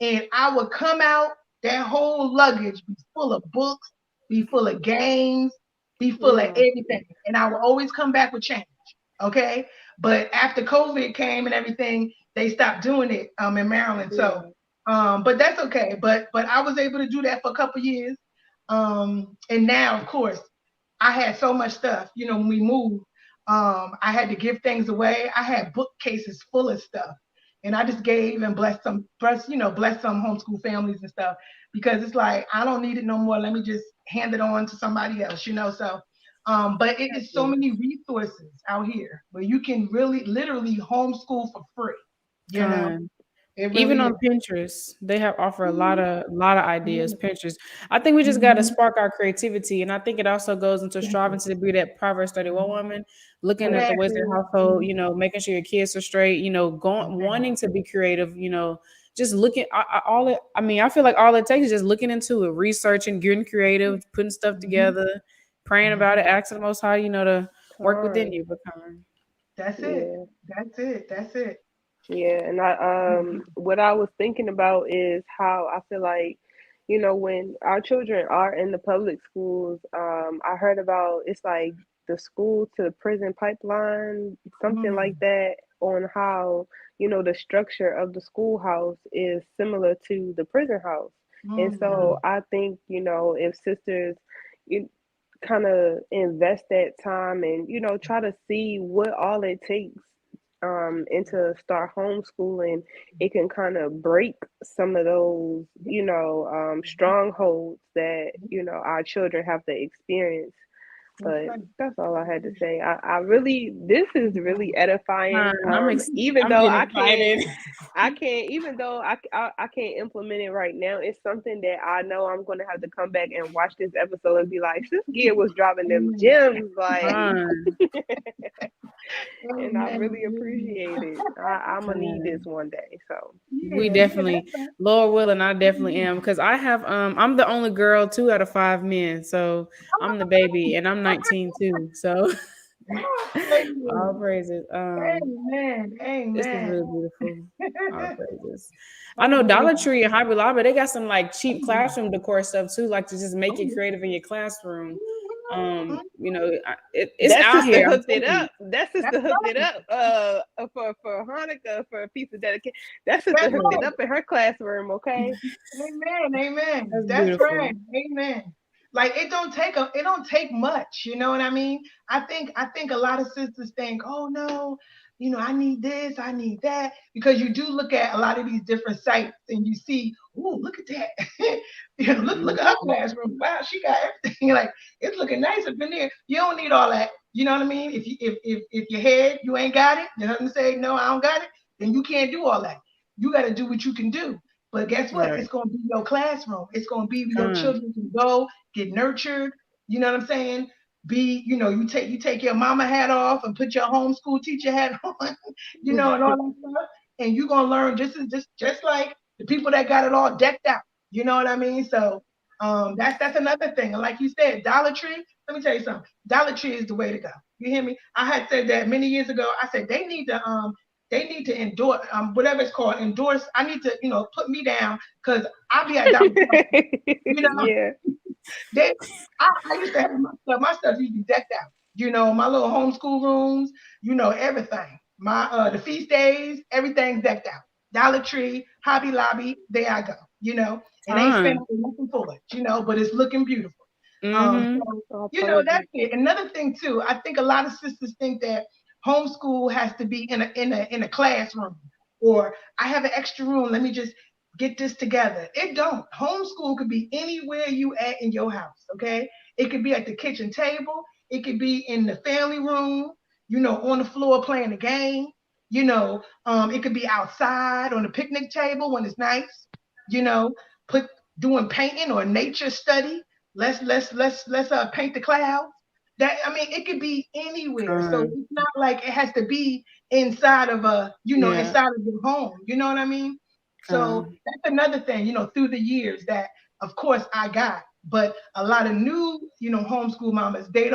And I would come out, that whole luggage be full of books, be full of games, be full of everything. And I would always come back with change. Okay. But after COVID came and everything, they stopped doing it in Maryland. So but that's okay. But I was able to do that for a couple years. And now, of course, I had so much stuff. When we moved, I had to give things away. I had bookcases full of stuff. And I just gave and blessed some homeschool families and stuff, because it's like, I don't need it no more. Let me just hand it on to somebody else, So, but it is so many resources out here where you can really, literally homeschool for free. Really even on Pinterest, they offer a lot of ideas. Pinterest, I think we just got to spark our creativity, and I think it also goes into striving to be that Proverbs 31 woman, looking at the ways of the household, making sure your kids are straight, wanting to be creative, just looking. I feel like all it takes is just looking into it, researching, getting creative, putting stuff together, praying about it, asking the Most High, to work within you. That's it. That's it. Yeah, and what I was thinking about is how I feel like, when our children are in the public schools, I heard about, it's like the school to prison pipeline, something like that, on how, the structure of the schoolhouse is similar to the prison house. And so I think, if sisters kind of invest that time and, try to see what all it takes and to start homeschooling, it can kind of break some of those, strongholds that, our children have to experience. But that's all I had to say. I really, this is really edifying. Even though I can't, even though I can't implement it right now, it's something that I know I'm going to have to come back and watch this episode and be like, Sis Giah was dropping them gems, like, and I really appreciate it. I'm gonna need this one day. So we definitely, Lord willing, I definitely am, because I have I'm the only girl 2 out of 5 men, so I'm the baby, and I'm 19 too. So all praises. Amen. This is really beautiful. All praises. I know Dollar Tree and Hobby Lobby, they got some like cheap classroom decor stuff too, like to just make it creative in your classroom. It's that out sister here. hooked it up. That sister hooked it up for Hanukkah, for a piece of dedication. That sister hooked it up in her classroom. Okay. Amen. That's beautiful. right. Amen. Like it don't take much, you know what I mean? I think a lot of sisters think, oh no, I need this, I need that, because you do look at a lot of these different sites and you see, oh, look at that. Look at her classroom. Wow, she got everything. Like it's looking nice up in there. You don't need all that. You know what I mean? If your head you ain't got it, you know what I'm saying? No, I don't got it, then you can't do all that. You got to do what you can do. But guess what? Right. It's going to be your classroom. It's going to be where your children can go, get nurtured. You know what I'm saying? You take your mama hat off and put your homeschool teacher hat on, and all that stuff. And you're gonna learn just like the people that got it all decked out. You know what I mean? So that's another thing. And like you said, Dollar Tree, let me tell you something. Dollar Tree is the way to go. You hear me? I had said that many years ago. I said they need to endorse whatever it's called, endorse. I need to, put me down because I'll be at Dollar Tree. Yeah. They, I used to have my stuff. My stuff used to be decked out. My little homeschool rooms. Everything. My the feast days, everything's decked out. Dollar Tree, Hobby Lobby, there I go. And they spend nothing for it. But it's looking beautiful. Mm-hmm. So, that's it. Another thing too, I think a lot of sisters think that homeschool has to be in a classroom, or I have an extra room. Let me just get this together. It don't. Homeschool could be anywhere you at in your house. Okay, it could be at the kitchen table. It could be in the family room. On the floor playing a game. It could be outside on the picnic table when it's nice. You know, put doing painting or nature study. Let's paint the clouds. That I mean, it could be anywhere. So it's not like it has to be inside of inside of your home. You know what I mean? So that's another thing, through the years that of course I got. But a lot of new, homeschool mamas, they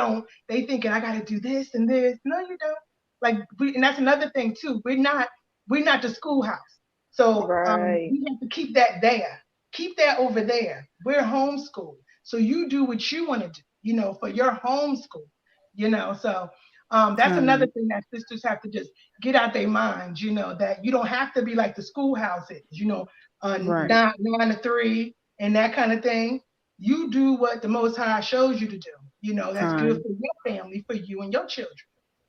thinking I gotta do this and this. No, you don't. And that's another thing too. We're not the schoolhouse. So Right. we have to keep that there. Keep that over there. We're homeschooled. So you do what you want to do, for your homeschool, So that's another thing that sisters have to just get out their minds, that you don't have to be like the schoolhouse is, Right. 9 to 3 and that kind of thing. You do what the Most High shows you to do. That's good for your family, for you and your children.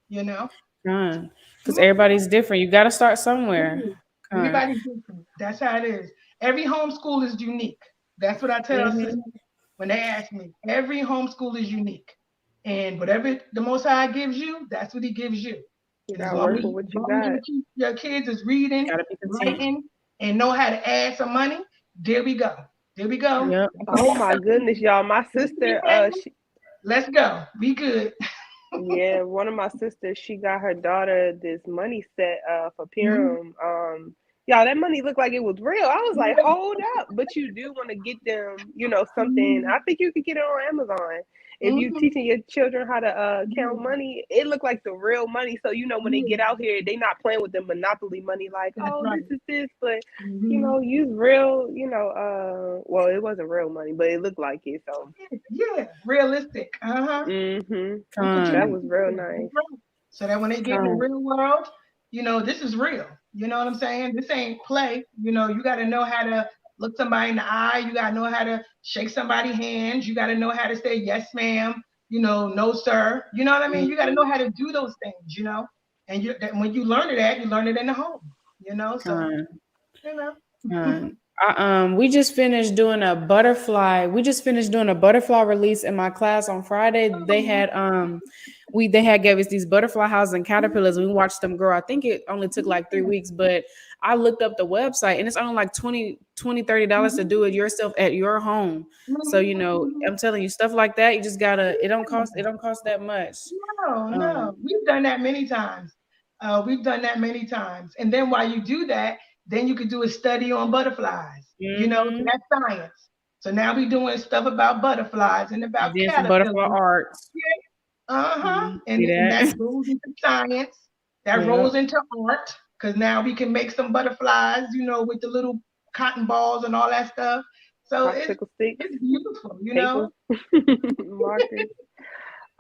You know, Because everybody's different. You got to start somewhere. everybody's different. That's how it is. Every homeschool is unique. That's what I tell sisters when they ask me. Every homeschool is unique, and whatever the Most High gives you, that's what He gives you. You And as gotta long work as, with what as you long as got. your kids is reading, Got to be content. writing, and know how to add some money, there we go. There we go. Yep. Oh my goodness, y'all. My sister, Let's go. Be good. yeah, one of my sisters, she got her daughter this money set for Mhm. Purim. Y'all, that money looked like it was real. I was like, hold up. But you do want to get them, something. I think you could get it on Amazon. If you Mhm. teaching your children how to count money, it looked like the real money. So, when they Yeah, get out here, they not playing with the monopoly money like, that's oh, right. this is this. But, Mhm. use real, well, it wasn't real money, but it looked like it. So, Yeah, realistic. that Con. was real That's nice. right. So that when they get in the Con. real world, this is real. You know what I'm saying? This ain't play. You got to know how to look somebody in the eye. You got to know how to shake somebody's hands. You got to know how to say yes, ma'am. No, sir. You know what I mean? You got to know how to do those things. And when you learn that, you learn it in the home. So Con. you know. We just finished doing a butterfly. We just finished doing a butterfly release in my class on Friday. They had gave us these butterfly houses and caterpillars, and we watched them grow. I think it only took like 3 weeks, but I looked up the website and it's only like $20-$30 to do it yourself at your home. So I'm telling you, stuff like that, you just gotta. It don't cost that much. No, Um, no. We've done that many times. We've done that many times. And then while you do that, then you could do a study on butterflies. So mm-hmm. that's science. So now we're doing stuff about butterflies and about Then some butterfly caterpillars. arts. Uh-huh. Mhm. And, See and that that? goes into science. That Yeah. rolls into art. Because now we can make some butterflies, with the little cotton balls and all that stuff. So it's Popsicle sticks, it's beautiful. paper, markers.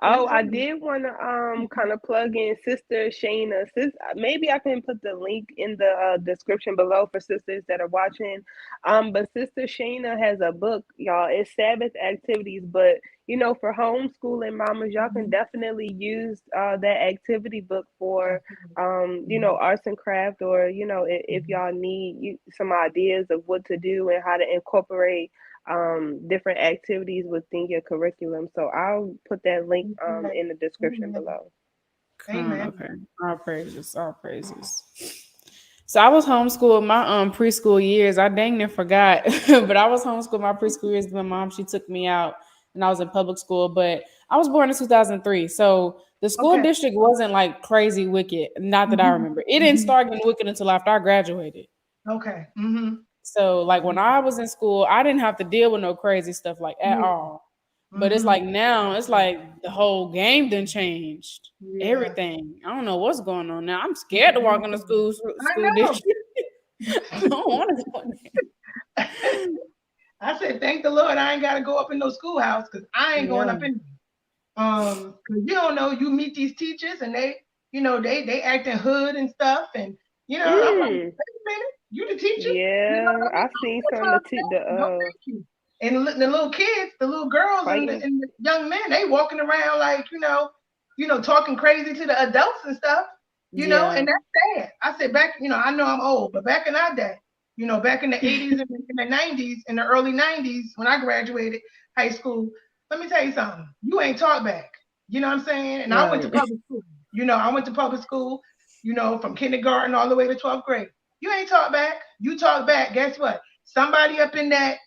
Oh, I did want to kind of plug in Sister Shayna. Maybe I can put the link in the description below for sisters that are watching. But Sister Shayna has a book, y'all. It's Sabbath activities, but for homeschooling mamas, y'all can definitely use that activity book for arts and craft, or if y'all need some ideas of what to do and how to incorporate different activities within your curriculum. So I'll put that link in the description below. Amen. Okay. All praises. All praises. So I was homeschooled my preschool years. I dang near forgot, but I was homeschooled my preschool years. My mom, she took me out, and I was in public school. But I was born in 2003, so the school Okay. district wasn't like crazy wicked. Not that I Mhm. remember. It didn't Mhm. start getting wicked until after I graduated. Okay. Mhm. So like when I was in school, I didn't have to deal with no crazy stuff like at Yeah. all. But it's Mhm. like now, it's like the whole game done changed. Yeah. Everything. I don't know what's going on now. I'm scared to walk in the I school know. district. I don't want to go in I said, thank the Lord, I ain't got to go up in no schoolhouse because I ain't going there. up in. 'Cause you don't know, you meet these teachers and they acting hood and stuff, and I'm like, wait Mm, a minute, you the teacher? yeah, I'm I've seen for some of 12 the no, thank you. And the little kids, the little girls, and fighting. the young men, they walking around like talking crazy to the adults and stuff, Yeah. and that's sad. I said back, I know I'm old, but back in our day, back in the 80s and in the 90s, in the early 90s when I graduated high school, let me tell you something. You ain't taught back. You know what I'm saying? And I went to Right. public school. I went to public school, from kindergarten all the way to 12th grade. You ain't taught back. You talk back. Guess what? Somebody up in that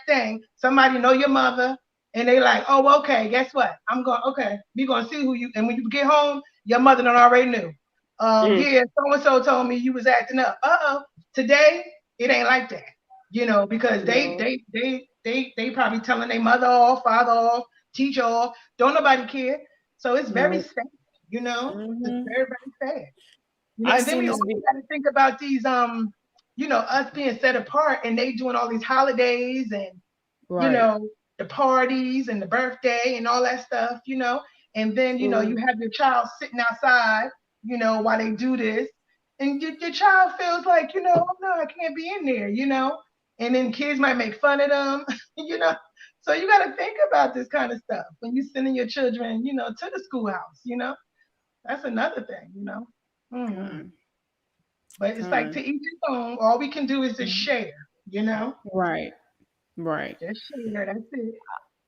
thing, somebody know your mother, and they like, oh, okay, guess what? Okay, we gonna see who you, and when you get home, your mother done already knew. Mm, Yeah, so and so told me you was acting up. Today it ain't like that, because they no. they they they probably telling their mother off, father off, teacher off. Don't nobody care. So it's very Right. sad, It's Hmm. very, very sad. I And then seen we this also video. got to think about these us being set apart, and they doing all these holidays, and you Right. know, the parties and the birthday and all that stuff, and then you Mm, have your child sitting outside, while they do this, and your child feels like, oh no, I can't be in there, and then kids might make fun of them, you know. So you got to think about this kind of stuff when you sending your children, to the schoolhouse, That's another thing, Mhm. Con. But it's like to Con. each his own. All we can do is just share, Right. Right. just share. That's it.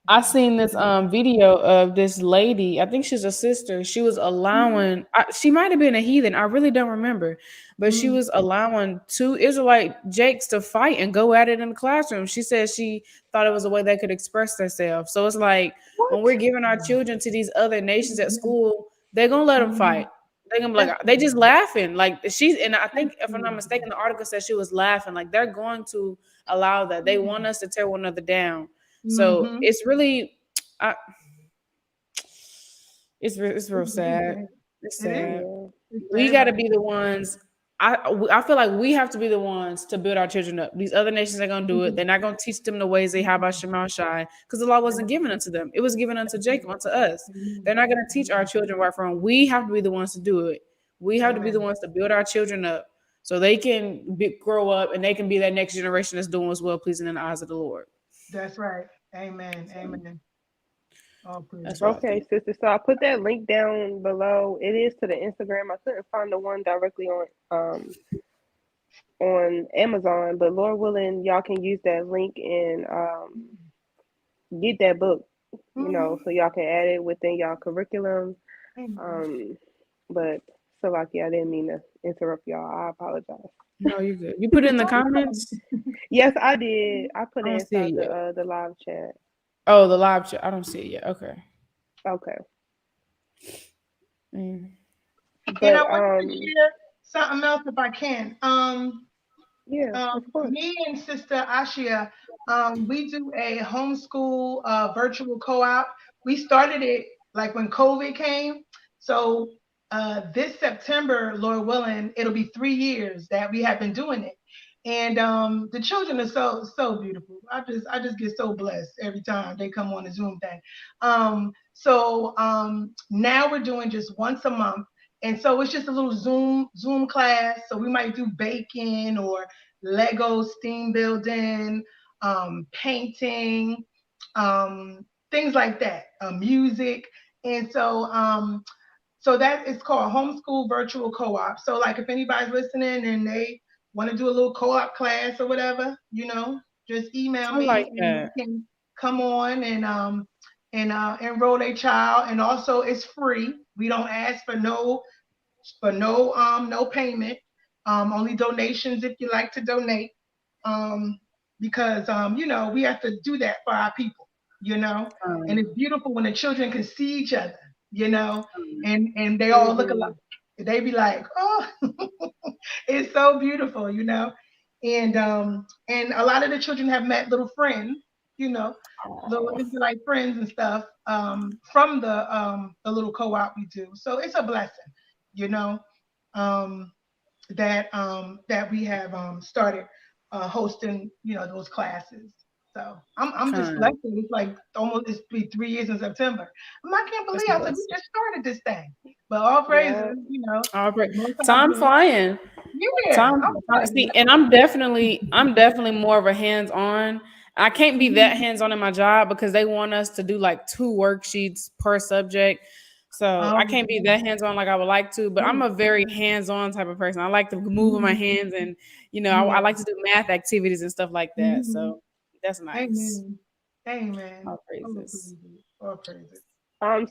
I seen this video of this lady. I think she's a sister. She was allowing. She might have been a heathen. I really don't remember, but she Mhm. was allowing two Israelite jakes to fight and go at it in the classroom. She said she thought it was a way they could express themselves. So it's like when we're What? giving our children to these other nations at school, they're gonna let them Mhm. fight. They're gonna be That's like they just laughing. Like she's and I that's think if I'm not mistaken, the article said she was laughing. Like they're going to allow that. They want us to tear one another down. So Mhm. it's really, I, it's real It's really sad. sad. It's It is. sad. yeah. It's We very, got to very be the ones. I feel like we have to be the ones to build our children up. These other nations are gonna do it. sad. They're not gonna teach them the ways they have by Shemal Shai because the law wasn't That's given unto them. It was given unto it. Jacob, unto us. They're Amen. not gonna teach our children right from wrong. We have to be the ones to do it. We have to be the Amen. ones to build our children up so they can grow up and they can be that next generation that's doing what's well pleasing in the eyes of the Lord. That's right. Amen. So Amen. All that's praise. what I Okay, think. sister. So I put that link down below. It is to the Instagram. I couldn't find the one directly on Amazon, but Lord willing, y'all can use that link and get that book. Mhm. So y'all can add it within y'all curriculum. Amen. Um, but so like, yeah, I didn't mean to interrupt y'all. I apologize. No, you're good. You put it in the comments. Yes, I did. I put I it don't see inside it yet. the live chat. Oh, the live chat. I don't see it yet. Okay. Okay, Mm. And but I wanted to share something else if I can. yeah, of course. Me and Sister Ashia, we do a homeschool virtual co-op. We started it like when COVID came. So this September, Lord willing, it'll be 3 years that we have been doing it. And the children are so beautiful. I just get so blessed every time they come on the Zoom thing. Now we're doing just once a month, and so it's just a little Zoom class. So we might do baking or Lego steam building, painting, things like that, music. And so that is called Homeschool Virtual Co-op. So like if anybody's listening and they want to do a little co-op class or whatever, just email I like me and that. we can come on and enroll a child. And also it's free. We don't ask for no payment. Only donations if you like to donate. Um, because we have to do that for our people, you know. And Um, it's beautiful when the children can see each other, you know, um, and they all look alike. Mhm. They be like, oh, it's so beautiful, you know. And a lot of the children have met little friends, you know, little oh, Israelite friends and stuff, from the little co-op we do. So it's a blessing, you know, um, that we have started hosting, those classes. So I'm just kind. blessed. It's like almost it's be 3 years in September. I can't That's believe a I said we blessing. just started this thing. But all Yeah. praises, All right. the most High Time do it. flying. Yeah, I'm See, excited. and I'm definitely more of a hands-on. I can't be that Mhm. hands-on in my job because they want us to do like 2 worksheets per subject. So I can't be that hands-on like I would like to, but I'm a very hands-on type of person. I like to move with my Mhm. hands and I Yeah. like to do math activities and stuff like that. Mhm. So that's nice. Amen. Amen. All All praises. praises. All praises.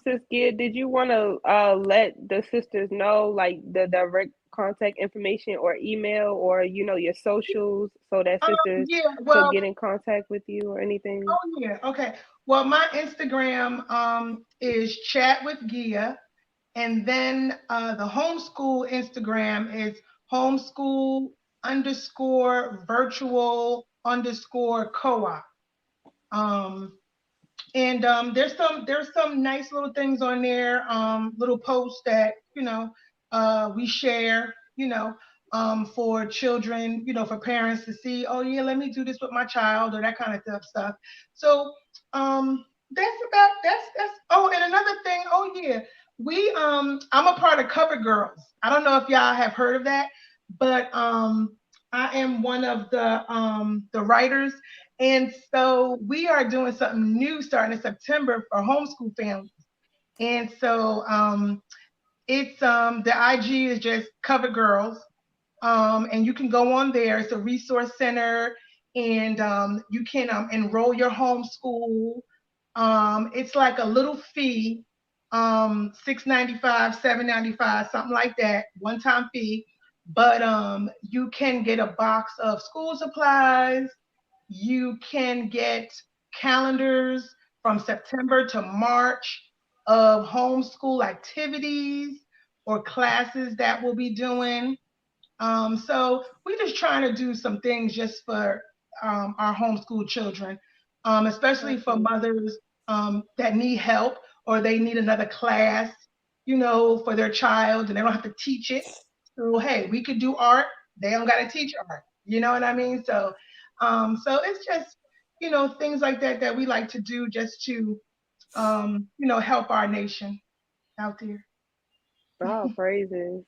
Sis Gia, did you want to let the sisters know like the direct contact information or email or your socials so that sisters Yeah. could Well, get in contact with you or anything? oh yeah. Okay. Well, my Instagram is chat with Gia. And then the homeschool Instagram is homeschool underscore virtual underscore co-op. Um, and there's some nice little things on there, little posts that we share, for children, for parents to see. Oh yeah, let me do this with my child or that kind of stuff. So that's. Oh, and another thing. Oh yeah, I'm a part of Cover Girls. I don't know if y'all have heard of that, but I am one of the writers, and so we are doing something new starting in September for homeschool families. And so it's the IG is just Cover Girls. And you can go on there. It's a resource center, and you can enroll your homeschool. It's like a little fee, 6.95, 7.95, something like that, one time fee. But you can get a box of school supplies. You can get calendars from September to March of homeschool activities or classes that we'll be doing. So we're just trying to do some things just for our homeschool children, especially for Awesome. mothers that need help or they need another class, for their child and they don't have to teach it. So hey, we could do art. They don't got to teach art. You know what I mean? So it's just things like that we like to do just to help our nation out there. Oh, praises.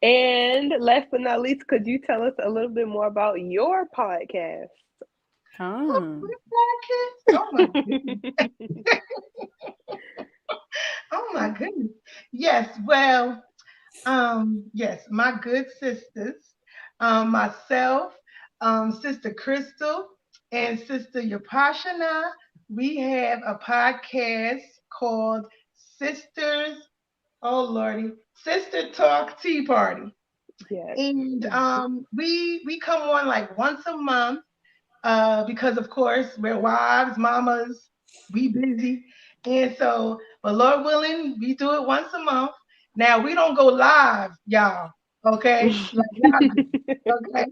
And last but not least, could you tell us a little bit more about your podcast? Huh. Kids? Oh my goodness. Oh my goodness. Yes, well, yes, my good sisters, myself, Sister Crystal, and Sister Yapashana, we have a podcast called Sisters, oh Lordy, Sister Talk Tea Party. Yes. And we come on like once a month, because of course we're wives, mamas, we busy. And so, but Lord willing, we do it once a month. Now we don't go live, y'all. Okay, like y'all do. Okay,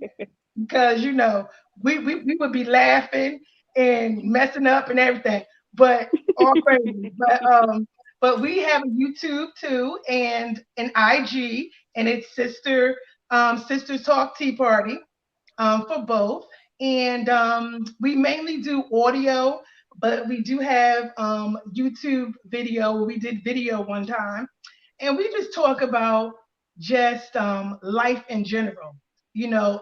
because we would be laughing and messing up and everything. But all crazy. But we have a YouTube too and an IG, and it's Sisters Talk Tea Party. for both. And we mainly do audio, but we do have YouTube video. We did video one time, and we just talk about just life in general,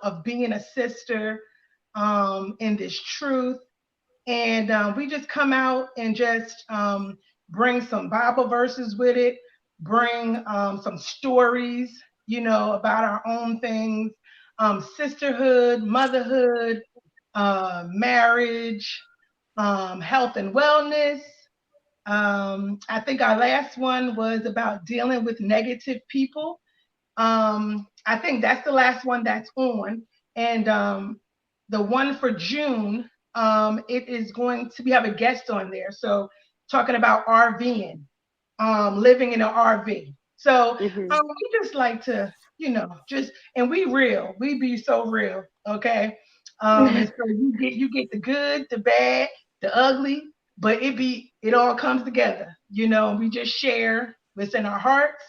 of being a sister in this truth. And we just come out and just bring some Bible verses with it, bring some stories, about our own things, sisterhood, motherhood, marriage, health and wellness. I think our last one was about dealing with negative people. I think that's the last one that's on. And the one for June, it is going to, we have a guest on there. So talking about RVing, living in an RV. So Mhm. we just like to, just, and we be so real, okay? And so you get the good, the bad, the ugly, but it all comes together, we just share what's in our hearts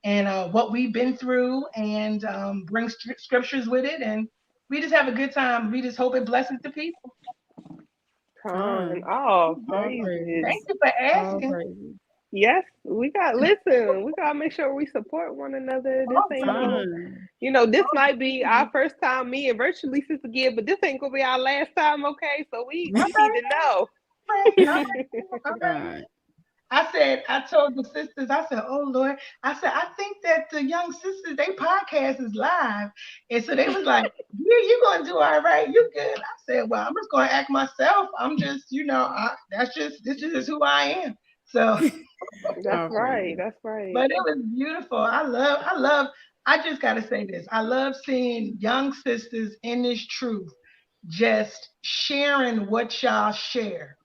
and what we've been through, and bring scriptures with it, and we just have a good time. We just hope it blesses the people. Con, Con. all All praises. Thank praises. you for All asking. praises. Yes, listen, we gotta make sure we support one another. This All ain't praise, no, Con. this all might be our praise. first time meeting virtually, Sister Giah, but this ain't gonna be our last time, okay? So All we need right, to know. all right, all right, all right. Con. I told the sisters, I said, oh Lord, I said, I think that the young sisters, they podcast is live. And so they was like, yeah, you gonna do all right, you good. I said, well, I'm just gonna act myself. I'm just, this is who I am. So, That's All right. praises. That's right. but it was beautiful. I just gotta say this. I love seeing young sisters in this truth, just sharing what y'all share.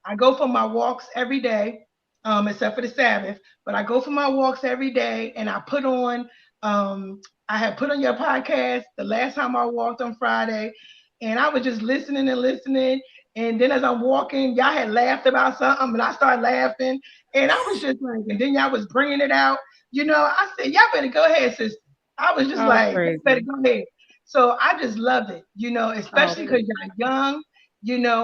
I go for my walks every day, except for the Sabbath, but I go for my walks every day, and I had put on your podcast the last time I walked on Friday, and I was just listening and listening. And then as I'm walking, y'all had laughed about something, and I started laughing. And I was just like, and then y'all was bringing it out. I said, y'all better go ahead, sister. I was just All like, y'all better praises. go ahead. So I just love it, All especially because praises. y'all young,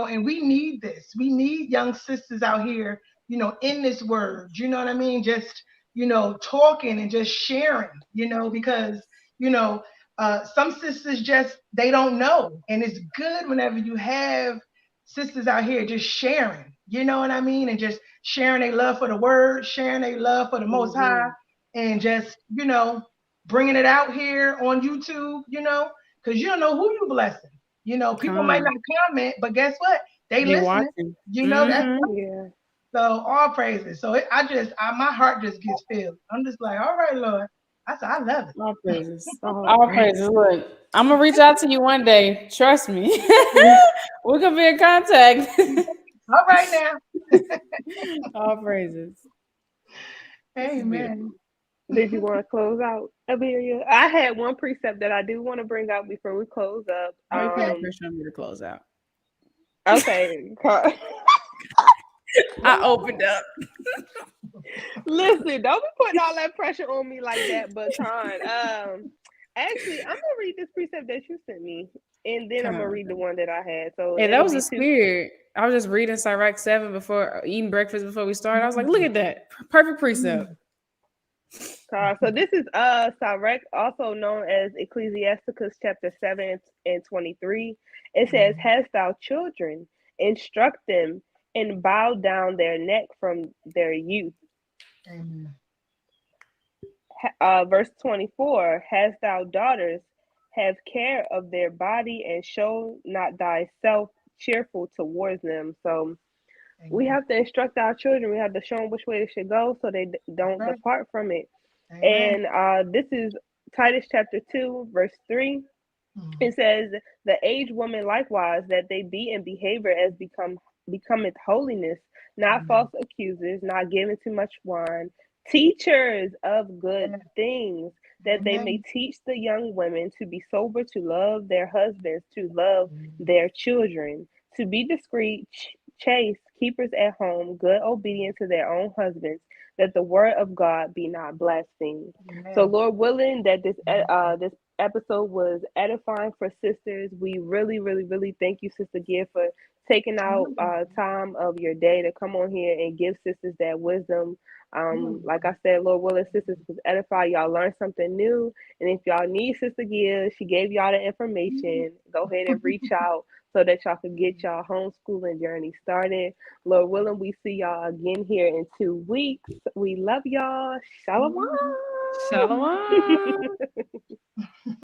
and we need this. We need young sisters out here, in this word. You know what I mean? Just, talking and just sharing, because, you know, some sisters just, they don't know. And it's good whenever you have sisters out here just sharing, you know what I mean? And just sharing their love for the word, sharing their love for the Most High, Hmm. and just, bringing it out here on YouTube, because you don't know who you blessing. People might Con. not comment, but guess what? They They listening. watching. That's Mm-hmm. Yeah. so all praises. So my heart just gets filled. I'm just like, all right, Lord. I love it. All praises. All All praise. praises. Look, I'm gonna reach out to you one day. Trust me. We're gonna be in contact. All right now. All praises. This is Amen. beautiful. Did you want to close out, Abarriyah? I had one precept that I do want to bring out before we close up. Why you putting pressure on me to close out? Okay. I opened up. Listen, don't be putting all that pressure on me like that, but Con. Actually, I'm gonna read this precept that you sent me, and then I'm gonna read the one that I had. So Hey, that it'll was a be two. spirit. I was just reading Sirach 7 before eating breakfast before we started. I was like, look Mm, at that. Perfect precept. mm, So this is Sirach, also known as Ecclesiasticus chapter 7 and 23. It says, mm. "Hast thou children, instruct them, and bow down their neck from their youth." Amen. Verse 24, "Hast thou daughters, have care of their body, and show not thyself cheerful towards them." So we Amen. have to instruct our children. We have to show them which way they should go so they That's don't right. depart from it. Amen. And this is Titus chapter 2, verse 3. Mm, It says, "The aged woman likewise, that they be in behavior as becometh holiness, not amen. false accusers, not giving too much wine, teachers of good Yes. things, that they may Amen. teach the young women to be sober, to love their husbands, to love Mm, their children, to be discreet, chaste, keepers at home, good, obedient to their own husbands, that the word of God be not blasphemed. So, Amen. Lord willing, that this episode was edifying for sisters. We really, really, really thank you, Sister Giah, for taking out time of your day to come on here and give sisters that wisdom. Like I said, Lord willing, sisters was edified. Y'all learned something new. And if y'all need Sister Giah, she gave y'all the information. Go ahead and reach out so that y'all can get y'all homeschooling journey started. Lord willing, we see y'all again here in 2 weeks. We love y'all. Shalawam. Shalom.